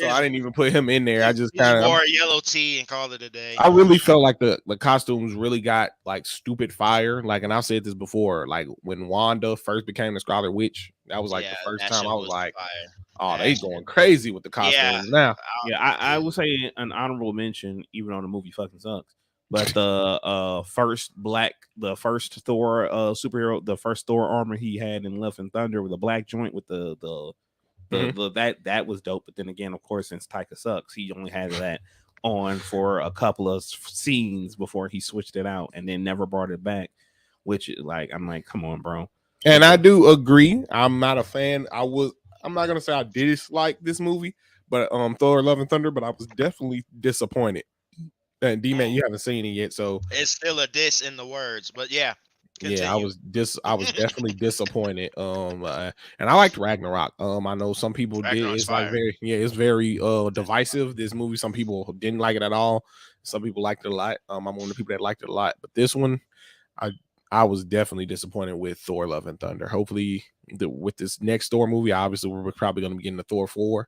Speaker 1: I didn't even put him in there. I just kind of
Speaker 3: wore a yellow tee and called it a day.
Speaker 1: I really felt like the costumes really got like stupid fire. Like, and I've said this before, like when Wanda first became the Scarlet Witch, that was like the first time I was like, fire. Oh, they going crazy with the costumes now.
Speaker 2: Yeah, I would say an honorable mention, even though the movie fucking sucks. But the first Thor superhero, the first Thor armor he had in Love and Thunder with a black joint with the that was dope. But then again, of course, since Taika sucks, he only had that on for a couple of scenes before he switched it out and then never brought it back. Which I'm like, come on, bro.
Speaker 1: And I do agree. I'm not a fan. I'm not gonna say I dislike this movie, but Thor: Love and Thunder. But I was definitely disappointed. And D-Man, you haven't seen it yet, so
Speaker 3: it's still a diss in the words, but yeah. Continue.
Speaker 1: Yeah, I was definitely disappointed. And I liked Ragnarok. I know some people Ragnarok's did. It's very divisive. This movie, some people didn't like it at all. Some people liked it a lot. I'm one of the people that liked it a lot. But this one, I was definitely disappointed with Thor: Love and Thunder. Hopefully, with this next Thor movie, obviously we're probably going to be getting the Thor 4.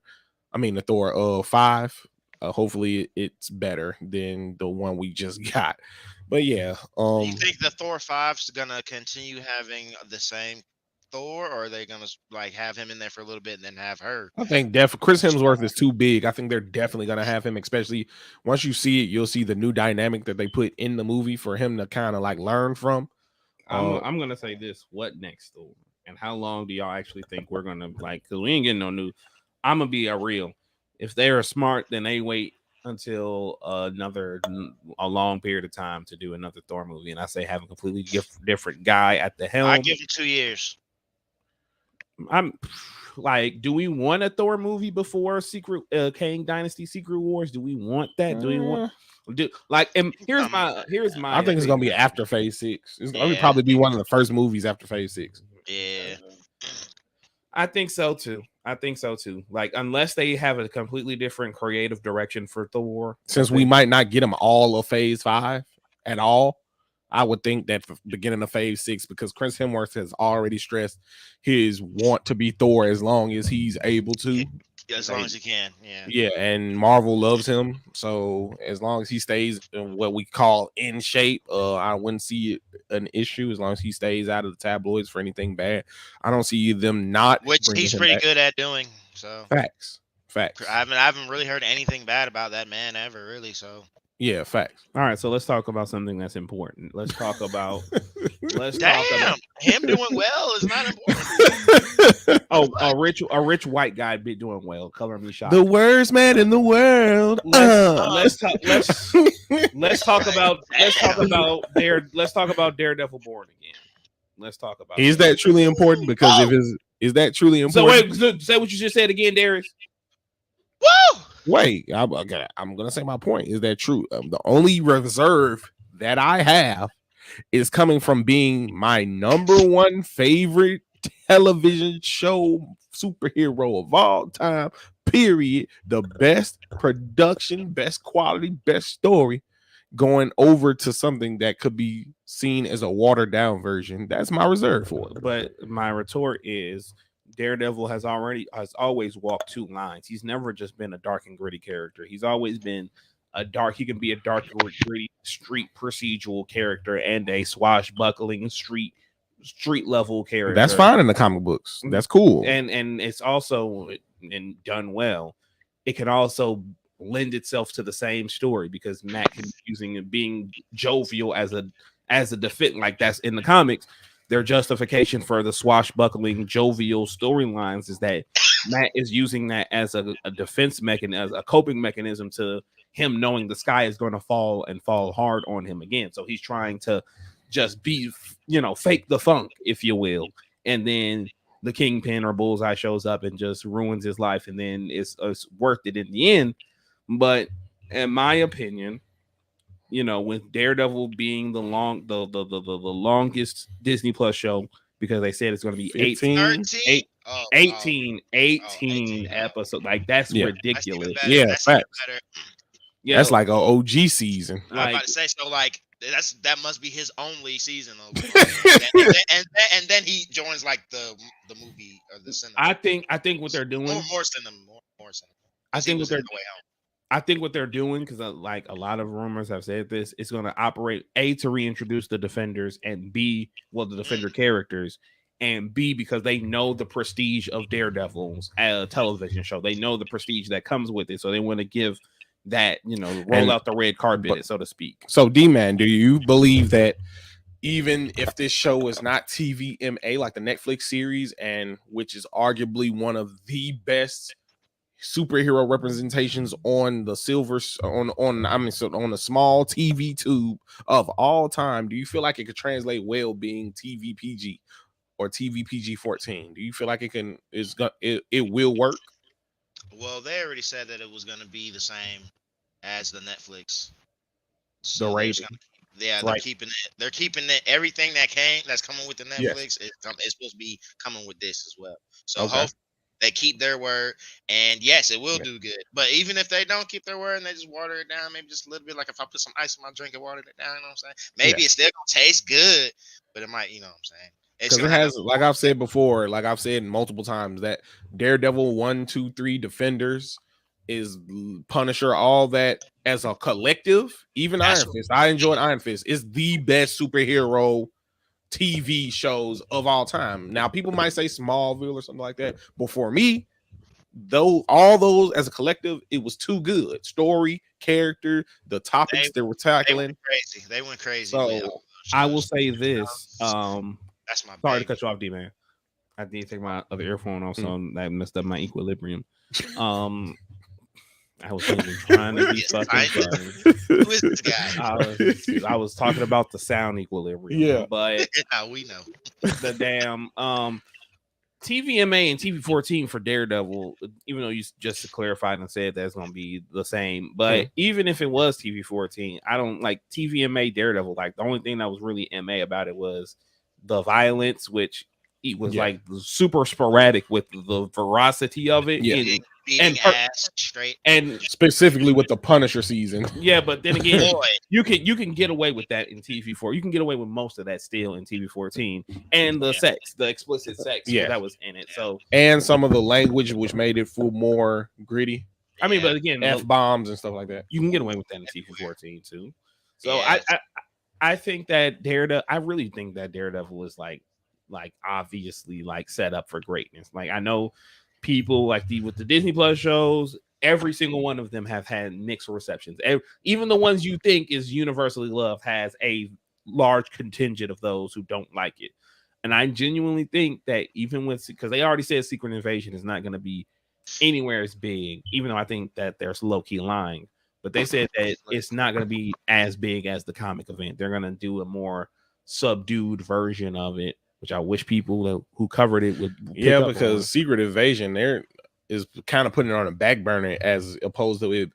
Speaker 1: I mean the Thor 5. Hopefully it's better than the one we just got. But yeah,
Speaker 3: do you think the Thor 5's gonna continue having the same Thor, or are they gonna like have him in there for a little bit and then have her?
Speaker 1: I think Chris Hemsworth is too big. I think they're definitely gonna have him, especially once you see it, you'll see the new dynamic that they put in the movie for him to kind of like learn from.
Speaker 2: I'm gonna say this: what next, Thor? And how long do y'all actually think we're gonna like? Because we ain't getting no new. I'm gonna be real. If they are smart, then they wait until a long period of time to do another Thor movie. And I say have a completely different guy at the helm.
Speaker 3: I give him 2 years.
Speaker 2: I'm like, do we want a Thor movie before Secret Kang Dynasty Secret Wars? Do we want that? Do we want and here's my
Speaker 1: I think it's gonna be after Phase 6. It's gonna probably be one of the first movies after Phase 6.
Speaker 3: Yeah.
Speaker 2: I think so too. Like, unless they have a completely different creative direction for Thor,
Speaker 1: since we might not get them all of Phase 5 at all, I would think that the beginning of Phase 6, because Chris Hemsworth has already stressed his want to be Thor as long as he's able to.
Speaker 3: As long as he can,
Speaker 1: yeah, and Marvel loves him, so as long as he stays in what we call in shape, I wouldn't see it an issue as long as he stays out of the tabloids for anything bad. I don't see them not,
Speaker 3: which he's pretty good at doing. So
Speaker 1: facts.
Speaker 3: I haven't really heard anything bad about that man ever, really. So
Speaker 1: yeah, facts.
Speaker 2: All right, so let's talk about something that's important. Let's talk about
Speaker 3: him doing well is not important.
Speaker 2: A rich white guy be doing well. Color me shocked.
Speaker 1: The worst man in the world.
Speaker 2: Let's talk about Daredevil Born Again. Let's talk about.
Speaker 1: Is that truly important? Because is that truly important?
Speaker 2: So wait, say what you just said again, Darius.
Speaker 3: Woo!
Speaker 1: Wait, I'm gonna say my point. Is that true? The only reserve that I have is coming from being my number one favorite television show superhero of all time. Period. The best production, best quality, best story. going over to something that could be seen as a watered down version, that's my reserve for it.
Speaker 2: But my retort is Daredevil has always walked two lines. He's never just been a dark and gritty character. He's always been he can be a dark gritty street procedural character and a swashbuckling street level character.
Speaker 1: That's fine in the comic books. That's cool.
Speaker 2: And it's also done well. It can also lend itself to the same story because Matt can be using it being jovial as a defense, like that's in the comics. Their justification for the swashbuckling jovial storylines is that Matt is using that as a defense mechanism, as a coping mechanism to him knowing the sky is going to fall and fall hard on him again. So he's trying to just be, fake the funk, if you will. And then the Kingpin or Bullseye shows up and just ruins his life. And then it's worth it in the end. But in my opinion, with Daredevil being the longest Disney Plus show, because they said it's going to be 18 episodes. Like, that's ridiculous.
Speaker 1: That's that's like an OG season.
Speaker 3: I was about to say, so like that must be his only season. and then he joins like the movie or the cinema.
Speaker 2: I think what they're doing
Speaker 3: more cinema.
Speaker 2: I think what they're doing, because like a lot of rumors have said this, it's going to operate A, to reintroduce the Defenders, and B, the Defender characters, and B, because they know the prestige of Daredevil's television show. They know the prestige that comes with it, so they want to give that, roll out the red carpet, so to speak.
Speaker 1: So, D-Man, do you believe that even if this show is not TVMA like the Netflix series, and which is arguably one of the best superhero representations on the on the small TV tube of all time, do you feel like it could translate well being TV PG or TV PG-14? Do you feel like it will work?
Speaker 3: Well, they already said that it was going to be the same as the Netflix.
Speaker 1: So the rating.
Speaker 3: They're keeping it. They're keeping it. Everything that's coming with the Netflix is supposed to be coming with this as well. So hopefully they keep their word, and yes, it will do good. But even if they don't keep their word and they just water it down, maybe just a little bit, like if I put some ice in my drink and watered it down, you know what I'm saying? Maybe it's still gonna taste good, but it might, you know what I'm saying?
Speaker 1: Because it has, like I've said before, like I've said multiple times, that Daredevil 1, 2, 3 Defenders is Punisher, all that as a collective. Even Iron Fist, I enjoyed Iron Fist. It's the best superhero TV shows of all time. Now, people might say Smallville or something like that, but for me, all those as a collective, it was too good. Story, character, the topics they were tackling.
Speaker 3: They went crazy.
Speaker 2: So I will say this.
Speaker 3: That's my
Speaker 2: sorry to cut you off, D-Man. I need to take my other earphone off, so that messed up my equilibrium. I was trying to be fucking funny.
Speaker 3: Who is this guy?
Speaker 2: I was talking about the sound equilibrium.
Speaker 1: Yeah,
Speaker 3: but we know
Speaker 2: the damn TVMA and TV-14 for Daredevil. Even though you just clarified and said that's going to be the same, but even if it was TV-14, I don't like TVMA Daredevil. Like, the only thing that was really MA about it was the violence, which it was like super sporadic with the veracity of it.
Speaker 3: And ass straight,
Speaker 2: and
Speaker 1: specifically with the Punisher season.
Speaker 2: Yeah, but then again, you can get away with that in TV4. You can get away with most of that still in TV-14, and the explicit sex that was in it. So,
Speaker 1: and some of the language which made it feel more gritty.
Speaker 2: I mean, but again,
Speaker 1: F-bombs and stuff like that.
Speaker 2: You can get away with that in TV-14 too. So I think that Daredevil. I really think that Daredevil is like obviously like set up for greatness. Like, I know people like with the Disney Plus shows, every single one of them have had mixed receptions. Even the ones you think is universally loved has a large contingent of those who don't like it. And I genuinely think that even because they already said Secret Invasion is not going to be anywhere as big, even though I think that there's low-key lying, but they said that it's not going to be as big as the comic event. They're going to do a more subdued version of it, which I wish people who covered it would pick up
Speaker 1: because
Speaker 2: on.
Speaker 1: Secret Invasion there is kind of putting it on a back burner as opposed to it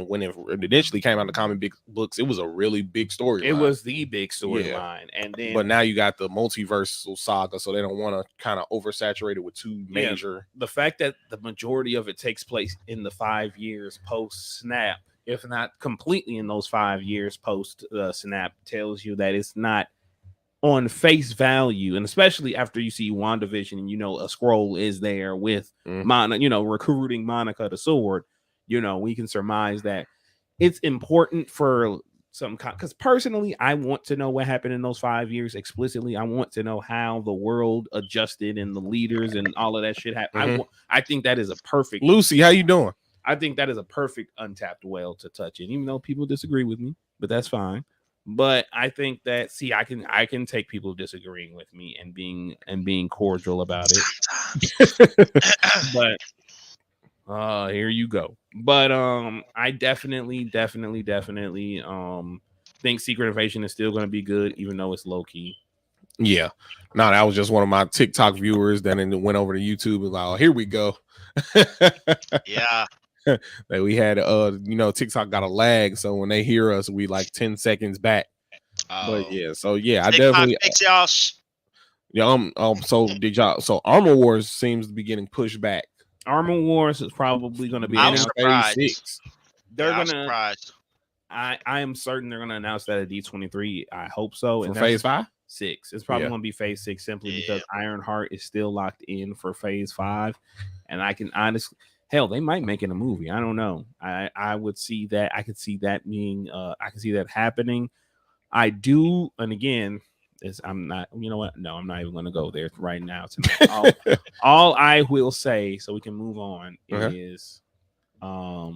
Speaker 1: when it initially came out in the comic books. It was a really big storyline.
Speaker 2: It was the big storyline, and then
Speaker 1: but now you got the multiversal saga, so they don't want to kind of oversaturate it with two major.
Speaker 2: The fact that the majority of it takes place in the 5 years post snap if not completely in those 5 years post Snap, tells you that it's not on face value, and especially after you see WandaVision and a Skrull is there with recruiting Monica the Sword, we can surmise that it's important for some, because personally I want to know what happened in those 5 years explicitly. I want to know how the world adjusted and the leaders and all of that shit happened. I think that is a perfect
Speaker 1: Lucy, how you doing?
Speaker 2: I think that is a perfect untapped well to touch in, even though people disagree with me, but that's fine. But I think that I can take people disagreeing with me and being cordial about it. But here you go. But I definitely think Secret Invasion is still going to be good, even though it's low key.
Speaker 1: Yeah, no, that was just one of my TikTok viewers that then went over to YouTube and like, oh, here we go.
Speaker 3: Yeah.
Speaker 1: That we had TikTok got a lag, so when they hear us, we like 10 seconds back. But yeah, so yeah, I definitely
Speaker 3: fix y'all.
Speaker 1: So Armor Wars seems to be getting pushed back.
Speaker 2: Armor Wars is probably going to be
Speaker 3: announced
Speaker 2: phase
Speaker 3: 6.
Speaker 2: They're
Speaker 3: gonna.
Speaker 2: Surprised. I am certain they're going to announce that at D23. I hope so.
Speaker 1: For phase 5?
Speaker 2: 6. It's probably going to be phase 6 simply because Ironheart is still locked in for phase 5, and I can honestly. Hell, they might make it a movie. I don't know. I would see that. I could see that being. I can see that happening. I do, and again, I'm not. You know what? No, I'm not even going to go there right now. All I will say, so we can move on, is, a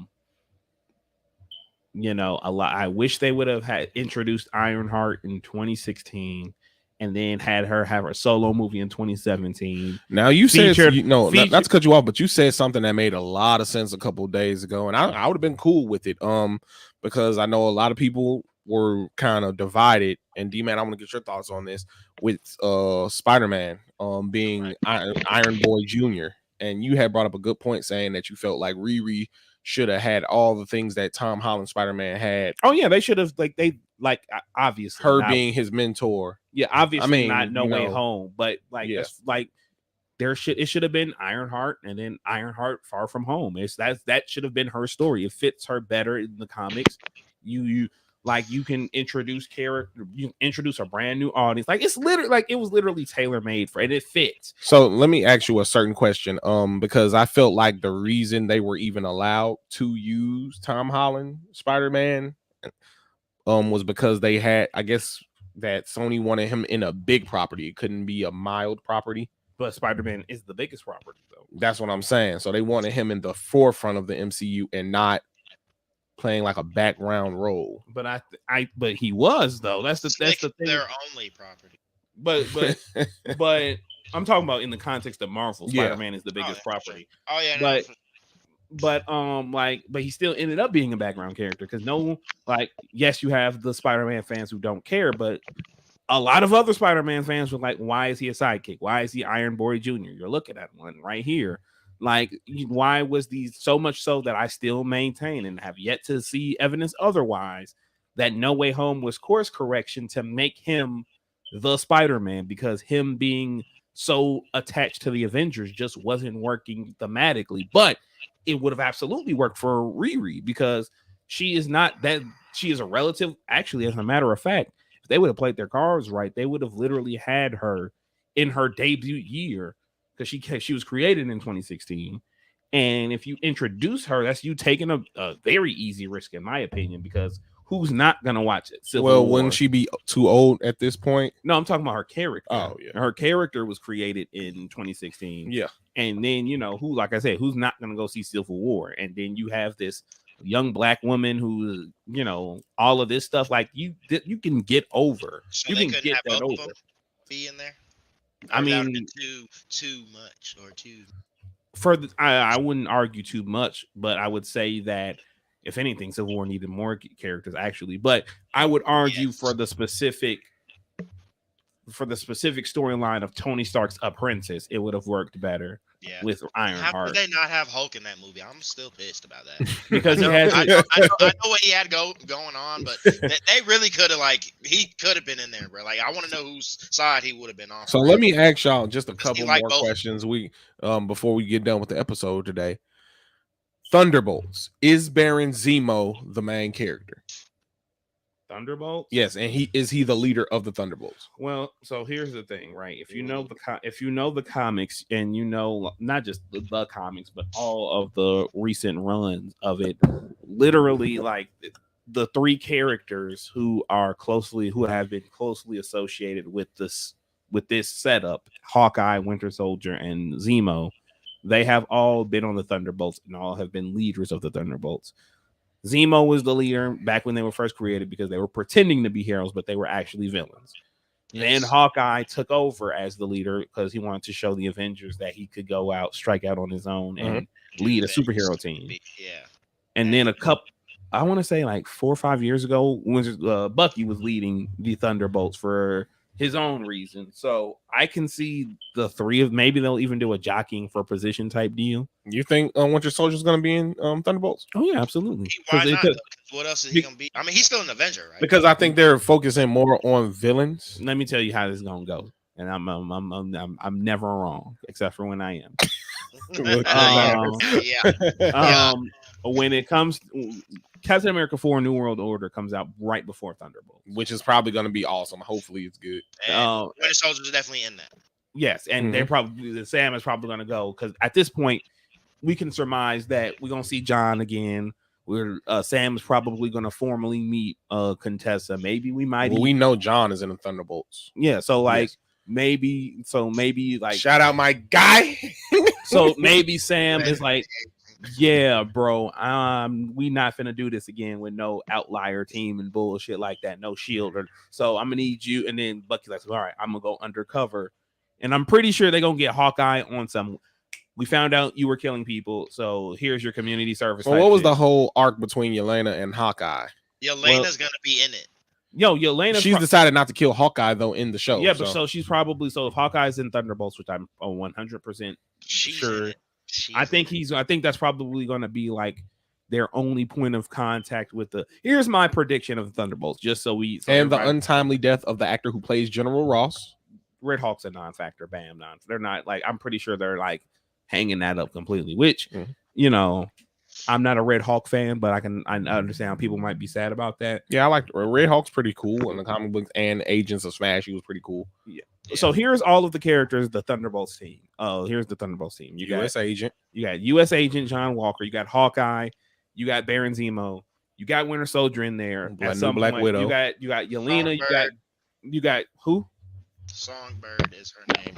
Speaker 2: lot. I wish they would have had introduced Ironheart in 2016. And then had her have her solo movie in 2017.
Speaker 1: Now you said not to cut you off, but you said something that made a lot of sense a couple of days ago, and I would have been cool with it. Because I know a lot of people were kind of divided. And D-Man, I want to get your thoughts on this with Spider-Man being Iron Boy Jr. And you had brought up a good point saying that you felt like Riri should have had all the things that Tom Holland Spider-Man had.
Speaker 2: Oh yeah, they should have obviously
Speaker 1: her being his mentor.
Speaker 2: Yeah, obviously not No Way Home, but it should have been Ironheart and then Ironheart Far From Home. That should have been her story. It fits her better in the comics. You can introduce a brand new audience. Like it was literally tailor made for it. And it fits.
Speaker 1: So let me ask you a certain question. Because I felt like the reason they were even allowed to use Tom Holland Spider-Man was because they had, I guess, that Sony wanted him in a big property. It couldn't be a mild property.
Speaker 2: But Spider-Man is the biggest property, though.
Speaker 1: That's what I'm saying. So they wanted him in the forefront of the MCU and not playing like a background role.
Speaker 2: But but he was, though. That's the thing.
Speaker 3: Their only property.
Speaker 2: But I'm talking about in the context of Marvel. Spider-Man is the biggest property.
Speaker 3: Sure. Oh yeah,
Speaker 2: but he still ended up being a background character because yes, you have the Spider-Man fans who don't care, but a lot of other Spider-Man fans were like, why is he a sidekick? Why is he Iron Boy Jr.? You're looking at one right here. Like, why was these so much so that I still maintain and have yet to see evidence otherwise that No Way Home was course correction to make him the Spider-Man, because him being so attached to the Avengers just wasn't working thematically. But it would have absolutely worked for Riri because she is a relative. Actually, as a matter of fact, if they would have played their cards right, they would have literally had her in her debut year because she was created in 2016. And if you introduce her, that's you taking a very easy risk, in my opinion, because who's not going to watch it?
Speaker 1: Civil War. Wouldn't she be too old at this point?
Speaker 2: No, I'm talking about her character.
Speaker 1: Oh, yeah.
Speaker 2: Her character was created in 2016.
Speaker 1: Yeah.
Speaker 2: And then, who, like I said, who's not going to go see Civil War? And then you have this young black woman who, all of this stuff, like you can get over.
Speaker 3: So
Speaker 2: you
Speaker 3: they
Speaker 2: can
Speaker 3: get that
Speaker 2: over.
Speaker 3: Be in there?
Speaker 2: I mean,
Speaker 3: too much or too.
Speaker 2: I wouldn't argue too much, but I would say that if anything, Civil War needed more characters actually. But I would argue for the specific storyline of Tony Stark's apprentice, it would have worked better with Ironheart.
Speaker 3: How could they not have Hulk in that movie? I'm still pissed about that.
Speaker 2: Because
Speaker 3: I know what he had going on, but they really could have, he could have been in there, bro. Like, I want to know whose side he would have been on.
Speaker 1: So let me ask y'all just a couple more questions before we get done with the episode today. Thunderbolts. Is Baron Zemo the main character?
Speaker 2: Thunderbolts?
Speaker 1: Yes, and is he the leader of the Thunderbolts?
Speaker 2: Well, so here's the thing, right? If you know the comics, and you know not just the comics, but all of the recent runs of it, literally like the three characters who have been closely associated with this setup, Hawkeye, Winter Soldier, and Zemo, they have all been on the Thunderbolts and all have been leaders of the Thunderbolts. Zemo was the leader back when they were first created because they were pretending to be heroes, but they were actually villains. Yes. Then Hawkeye took over as the leader because he wanted to show the Avengers that he could go out, strike out on his own, and lead a superhero team.
Speaker 3: Yeah.
Speaker 2: And then I want to say like 4 or 5 years ago, when Bucky was leading the Thunderbolts for his own reason. So I can see the three of maybe they'll even do a jockeying for position type deal.
Speaker 1: You think Winter Soldier is going to be in Thunderbolts?
Speaker 2: Oh yeah, absolutely.
Speaker 3: Why not? What else is he going to be? I mean, he's still an Avenger, right?
Speaker 1: Because I think they're focusing more on villains.
Speaker 2: Let me tell you how this is going to go, and I'm never wrong except for when I am. When it comes, Captain America 4: New World Order comes out right before Thunderbolts,
Speaker 1: which is probably going to be awesome. Hopefully, it's good.
Speaker 3: Winter Soldier is definitely in that.
Speaker 2: Yes, and they're probably Sam is probably going to go because at this point we can surmise that we're going to see John again. Sam is probably going to formally meet Contessa. Maybe we might.
Speaker 1: We know John is in the Thunderbolts.
Speaker 2: Yeah, so like maybe like
Speaker 1: shout out my guy.
Speaker 2: So maybe Sam is like, yeah, bro, we not finna do this again with no outlier team and bullshit like that, no shield. So I'm gonna need you. And then Bucky's like, all right, I'm gonna go undercover. And I'm pretty sure they're gonna get Hawkeye on some. We found out you were killing people, so here's your community service.
Speaker 1: Well, what was the whole arc between Yelena and Hawkeye?
Speaker 3: Yelena's gonna be in it.
Speaker 2: Yelena.
Speaker 1: She's decided not to kill Hawkeye though in the show.
Speaker 2: Yeah, but so she's probably if Hawkeye's in Thunderbolts, which I'm 100% sure. I think that's probably going to be like their only point of contact with the. Here's my prediction of the Thunderbolts, just so we.
Speaker 1: And the untimely death of the actor who plays General Ross.
Speaker 2: Red Hawk's a non-factor. Bam, they're not like. I'm pretty sure they're like hanging that up completely. Which you know, I'm not a Red Hawk fan, but I understand how people might be sad about that.
Speaker 1: Yeah, I like Red Hawk's pretty cool in the comic books, and Agents of Smash, he was pretty cool.
Speaker 2: Yeah. So here's all of the characters, the Thunderbolts team. Oh, here's the Thunderbolts team. You got U.S. Agent John Walker. You got Hawkeye. You got Baron Zemo. You got Winter Soldier in there.
Speaker 1: Black Widow.
Speaker 2: You got Yelena. You got who?
Speaker 3: Songbird is her name.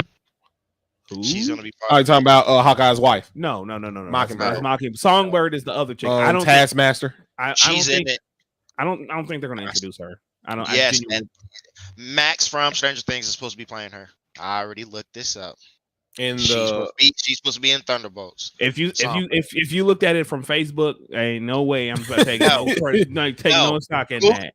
Speaker 2: Who?
Speaker 3: She's gonna be.
Speaker 1: Are you talking about Hawkeye's wife?
Speaker 2: No.
Speaker 1: Mockingbird.
Speaker 2: Songbird is the other chick. I don't.
Speaker 1: Taskmaster.
Speaker 3: She's in it.
Speaker 2: I don't think they're gonna introduce her. I don't.
Speaker 3: Yes, and Max from Stranger Things is supposed to be playing her. I already looked this up.
Speaker 1: She's
Speaker 3: supposed to be in Thunderbolts.
Speaker 2: If you looked at it from Facebook, ain't no way I'm gonna take no stock in that.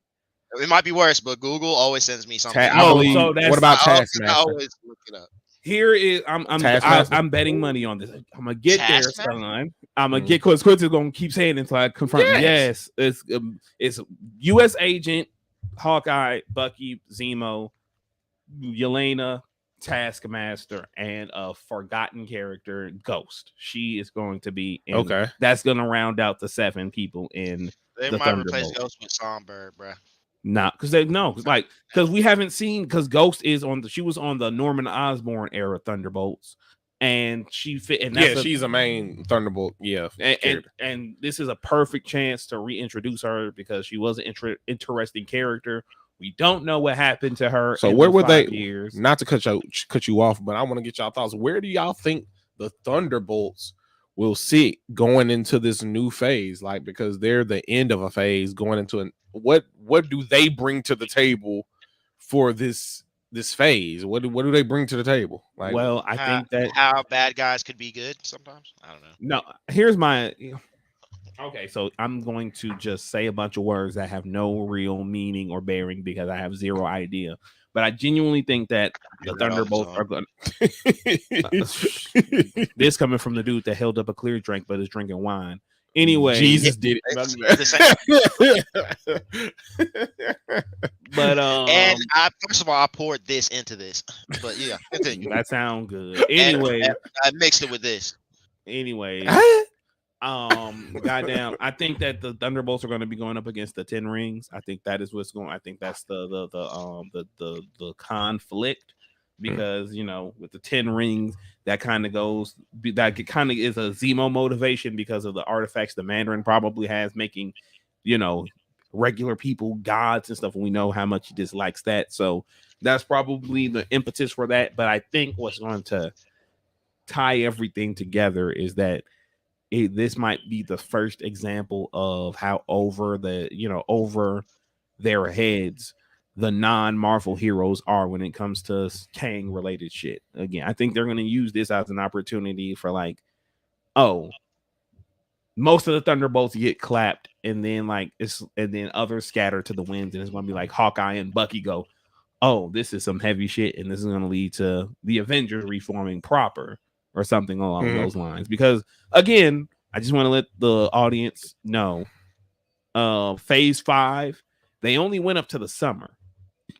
Speaker 3: It might be worse, but Google always sends me something.
Speaker 1: What about Taskmaster?
Speaker 3: I always look it up.
Speaker 2: Here is I'm betting money on this. I'm gonna get there, son. I'm gonna get because Quincy's gonna keep saying it until I confirm. Yes, it's U.S. Agent, Hawkeye, Bucky, Zemo, Yelena, Taskmaster, and a forgotten character, Ghost. She is going to be in,
Speaker 1: okay.
Speaker 2: That's gonna round out the 7 people in.
Speaker 3: They might replace Ghost with Songbird, bro.
Speaker 2: Nah, because we haven't seen because Ghost she was on the Norman Osborn era Thunderbolts, and she fit. And
Speaker 1: she's a main Thunderbolt. Yeah,
Speaker 2: and this is a perfect chance to reintroduce her because she was an interesting character. We don't know what happened to her.
Speaker 1: So where were they? Years. Not to cut you off, but I want to get y'all thoughts. Where do y'all think the Thunderbolts will sit going into this new phase? Like, because they're the end of a phase going into what do they bring to the table for this phase? What do they bring to the table? Like,
Speaker 2: well, I think that
Speaker 3: how bad guys could be good sometimes. I don't know.
Speaker 2: No, here's my. Okay, so I'm going to just say a bunch of words that have no real meaning or bearing because I have zero idea. But I genuinely think that the Thunderbolts are going. This coming from the dude that held up a clear drink but is drinking wine. Anyway,
Speaker 1: Jesus did
Speaker 3: it.
Speaker 2: But
Speaker 3: and first of all, I poured this into this. But yeah, continue.
Speaker 2: That sounds good. Anyway,
Speaker 3: and I mixed it with this.
Speaker 2: Anyway, Goddamn, I think that the Thunderbolts are going to be going up against the 10 Rings. I think that is what's going. I think that's the conflict, because with the 10 Rings, that kind of goes, that kind of is a Zemo motivation because of the artifacts the Mandarin probably has, making regular people gods and stuff, and we know how much he dislikes that. So that's probably the impetus for that. But I think what's going to tie everything together is that this might be the first example of how over their heads the non-Marvel heroes are when it comes to Kang related shit. Again, I think they're going to use this as an opportunity for most of the Thunderbolts get clapped, and then others scatter to the winds, and it's going to be like Hawkeye and Bucky go, oh, this is some heavy shit, and this is going to lead to the Avengers reforming proper or something along those lines. Because again, I just want to let the audience know, Phase 5, they only went up to the summer,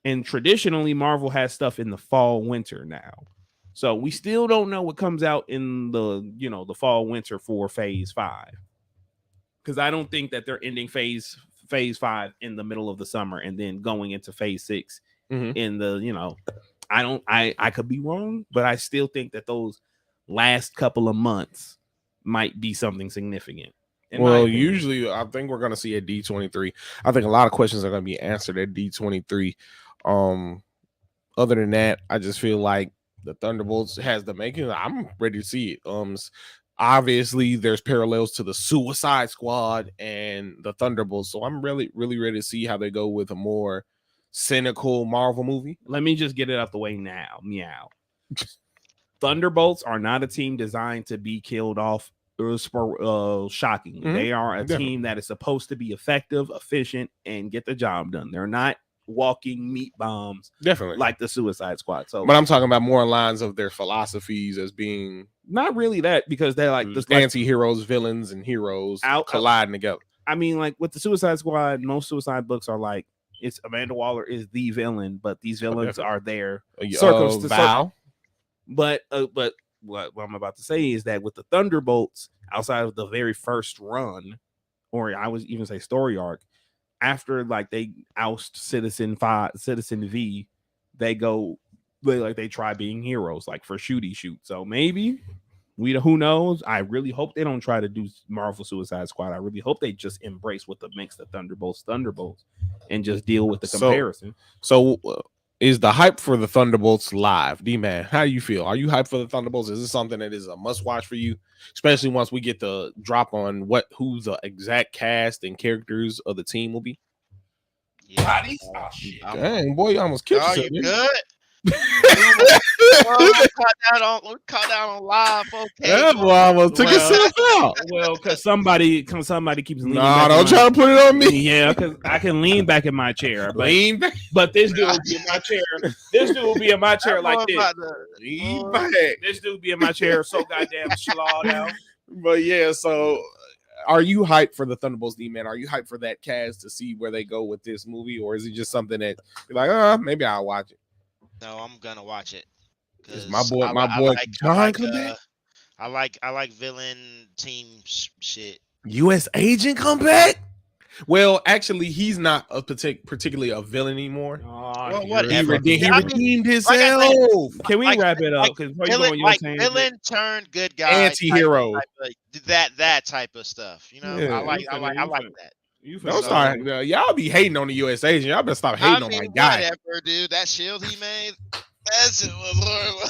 Speaker 2: and traditionally Marvel has stuff in the fall winter now. So we still don't know what comes out in the fall winter for Phase 5, because I don't think that they're ending Phase 5 in the middle of the summer and then going into Phase 6 in the I could be wrong, but I still think that those last couple of months might be something significant.
Speaker 1: Well, usually I think we're going to see at D23. I think a lot of questions are going to be answered at D23. Other than that, I just feel like the Thunderbolts has the making. I'm ready to see it. Obviously there's parallels to the Suicide Squad and the Thunderbolts, so I'm really ready to see how they go with a more cynical Marvel movie.
Speaker 2: Let me just get it out the way now. Meow. Thunderbolts are not a team designed to be killed off shockingly. They are a team that is supposed to be effective, efficient, and get the job done. They're not walking meat bombs,
Speaker 1: definitely
Speaker 2: like the Suicide Squad. So,
Speaker 1: but I'm talking about more lines of their philosophies as being
Speaker 2: not really that, because they're like this
Speaker 1: anti-heroes, villains, and heroes colliding together.
Speaker 2: I mean, like with the Suicide Squad, most suicide books are like, it's Amanda Waller is the villain, but these villains are there. But what I'm about to say is that with the Thunderbolts, outside of the very first run, or I would even say story arc, after they oust Citizen V, they try being heroes, like for shooty shoot. So maybe who knows? I really hope they don't try to do Marvel Suicide Squad. I really hope they just embrace what makes the Thunderbolts and just deal with the comparison.
Speaker 1: So is the hype for the Thunderbolts live? D-Man, how do you feel? Are you hyped for the Thunderbolts? Is this something that is a must-watch for you, especially once we get the drop on who the exact cast and characters of the team will be?
Speaker 3: Yeah.
Speaker 1: Dang, boy, you almost killed yourself.
Speaker 3: You good? Caught that on live, okay.
Speaker 1: Yeah, boy, almost took yourself out.
Speaker 2: Well, because somebody keeps leaning.
Speaker 1: Nah, don't try to put it on me.
Speaker 2: Yeah, because I can lean back in my chair.
Speaker 1: Lean back.
Speaker 2: But this dude will be in my chair. This dude will be in my chair like this.
Speaker 1: Lean back.
Speaker 2: This dude will be in my chair so goddamn slawed out.
Speaker 1: But yeah, so are you hyped for the Thunderbolts, D-Man? Are you hyped for that cast to see where they go with this movie? Or is it just something that you're like, maybe I'll watch it?
Speaker 3: No, I'm gonna watch it.
Speaker 1: My boy John come back.
Speaker 3: I like villain team shit.
Speaker 1: U.S. agent come back? Well, actually, he's not particularly a villain anymore.
Speaker 3: Well, whatever.
Speaker 1: He redeemed himself.
Speaker 2: Can we wrap it up?
Speaker 3: Villain turned good guy,
Speaker 1: anti-hero.
Speaker 3: That type of stuff. I like that.
Speaker 1: Don't start. Y'all be hating on the U.S. agent. Y'all better stop hating on my guy.
Speaker 3: Whatever, dude. That shield he made, that shit was horrible.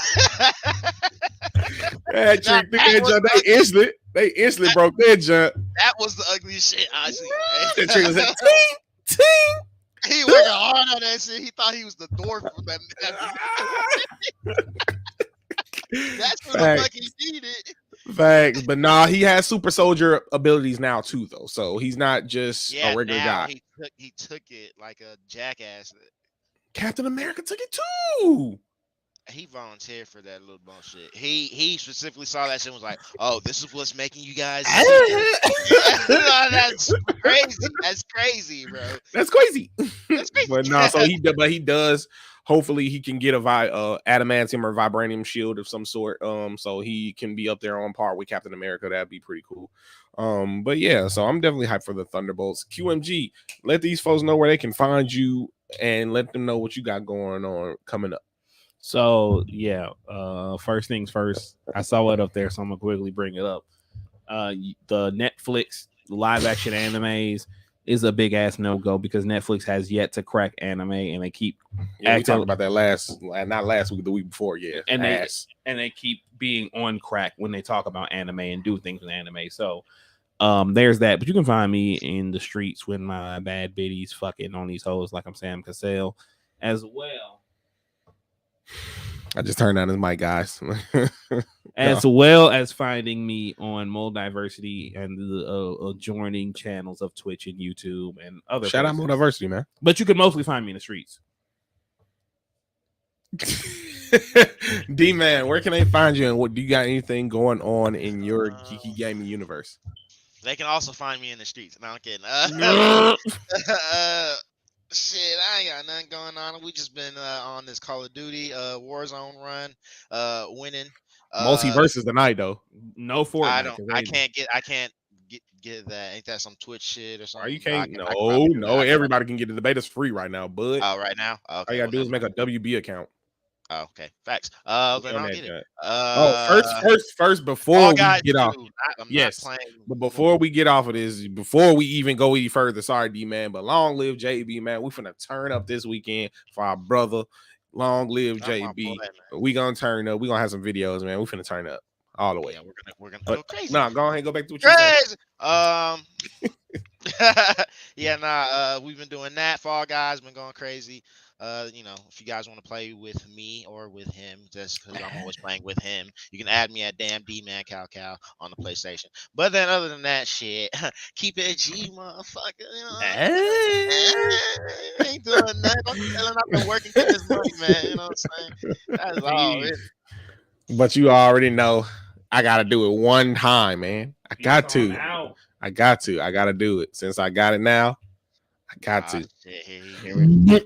Speaker 1: They instantly broke their junk.
Speaker 3: That was the ugliest shit I seen.
Speaker 1: The trigger was like, ting, ting.
Speaker 3: He worked hard on that shit. He thought he was the dwarf from that. That's what the fuck he needed.
Speaker 1: Facts, but nah, he has super soldier abilities now too, though. So he's not just a regular guy.
Speaker 3: He took it like a jackass.
Speaker 1: Captain America took it too.
Speaker 3: He volunteered for that little bullshit. He specifically saw that shit and was like, "Oh, this is what's making you guys." That's crazy. That's crazy, bro.
Speaker 1: That's crazy.
Speaker 3: That's crazy.
Speaker 1: But no, so he does. Hopefully, he can get a adamantium or vibranium shield of some sort. So he can be up there on par with Captain America. That'd be pretty cool. But yeah, so I'm definitely hyped for the Thunderbolts. QMG, let these folks know where they can find you and let them know what you got going on coming up.
Speaker 2: So yeah, first things first, I saw it up there, so I'm gonna quickly bring it up. The Netflix live action animes is a big ass no go because Netflix has yet to crack anime, and they keep
Speaker 1: we talked about that not last week, the week before, and
Speaker 2: they keep being on crack when they talk about anime and do things with anime. So there's that, but you can find me in the streets with my bad biddies fucking on these hoes like I'm Sam Cassell as well.
Speaker 1: I just turned on his mic, guys.
Speaker 2: As well as finding me on Moldiversity and the adjoining channels of Twitch and YouTube and other
Speaker 1: Shout
Speaker 2: places.
Speaker 1: out Moldiversity, man.
Speaker 2: But you can mostly find me in the streets.
Speaker 1: D-Man, where can they find you, and what do you got anything going on in your geeky gaming universe?
Speaker 3: They can also find me in the streets. No, I'm kidding. Shit, I ain't got nothing going on. We just been on this Call of Duty Warzone run, winning.
Speaker 1: Multiverses tonight though.
Speaker 2: No Fortnite.
Speaker 3: I can't get that. Ain't that some Twitch shit or something?
Speaker 1: You can't. No. Everybody can get it. The beta's free right now, but
Speaker 3: right now. Okay,
Speaker 1: all you gotta do is make a WB account.
Speaker 3: Oh, okay, facts. Then I'll get
Speaker 1: it. First, before we get off. Yes, but before we get off of this, before we even go any further, sorry, D-Man, but long live JB, man. We finna turn up this weekend for our brother. Long live JB. We gonna turn up. We gonna have some videos, man. We finna turn up all the way.
Speaker 3: Yeah, we're gonna go crazy.
Speaker 1: Nah, go ahead, go back to what you said.
Speaker 3: We've been doing that. Fall Guys been going crazy. If you guys want to play with me or with him, just because I'm always playing with him, you can add me at damn D-Man Cow on the PlayStation. But then other than that shit, keep it G, motherfucker. Ain't doing nothing. I'm telling I've been working for this money, man. You know what I'm saying? That's all.
Speaker 1: But you already know I gotta do it one time, man. I got to do it. Since I got it now, I got to.
Speaker 2: Here we go.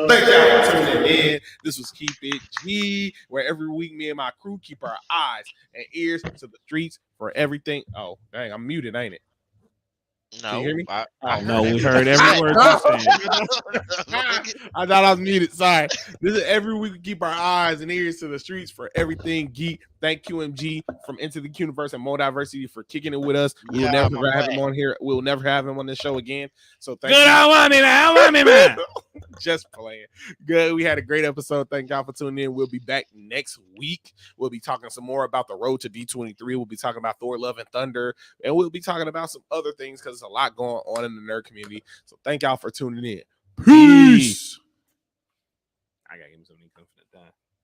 Speaker 1: Thank y'all for tuning in. This was Keep It G, where every week me and my crew keep our eyes and ears to the streets for everything. Oh, dang, I'm muted, ain't it?
Speaker 3: No,
Speaker 1: can you hear me?
Speaker 2: No, we heard every word you said.
Speaker 1: I thought I was muted. Sorry. This is every week we keep our eyes and ears to the streets for everything geek. Thank QMG from Into the Universe and Moldiversity for kicking it with us. We'll never have him on here. We'll never have him on this show again. So thank you.
Speaker 2: I want me, man.
Speaker 1: Just playing. Good. We had a great episode. Thank y'all for tuning in. We'll be back next week. We'll be talking some more about the road to D23. We'll be talking about Thor, Love, and Thunder. And we'll be talking about some other things because there's a lot going on in the nerd community. So thank y'all for tuning in. Peace. I gotta give him something confident.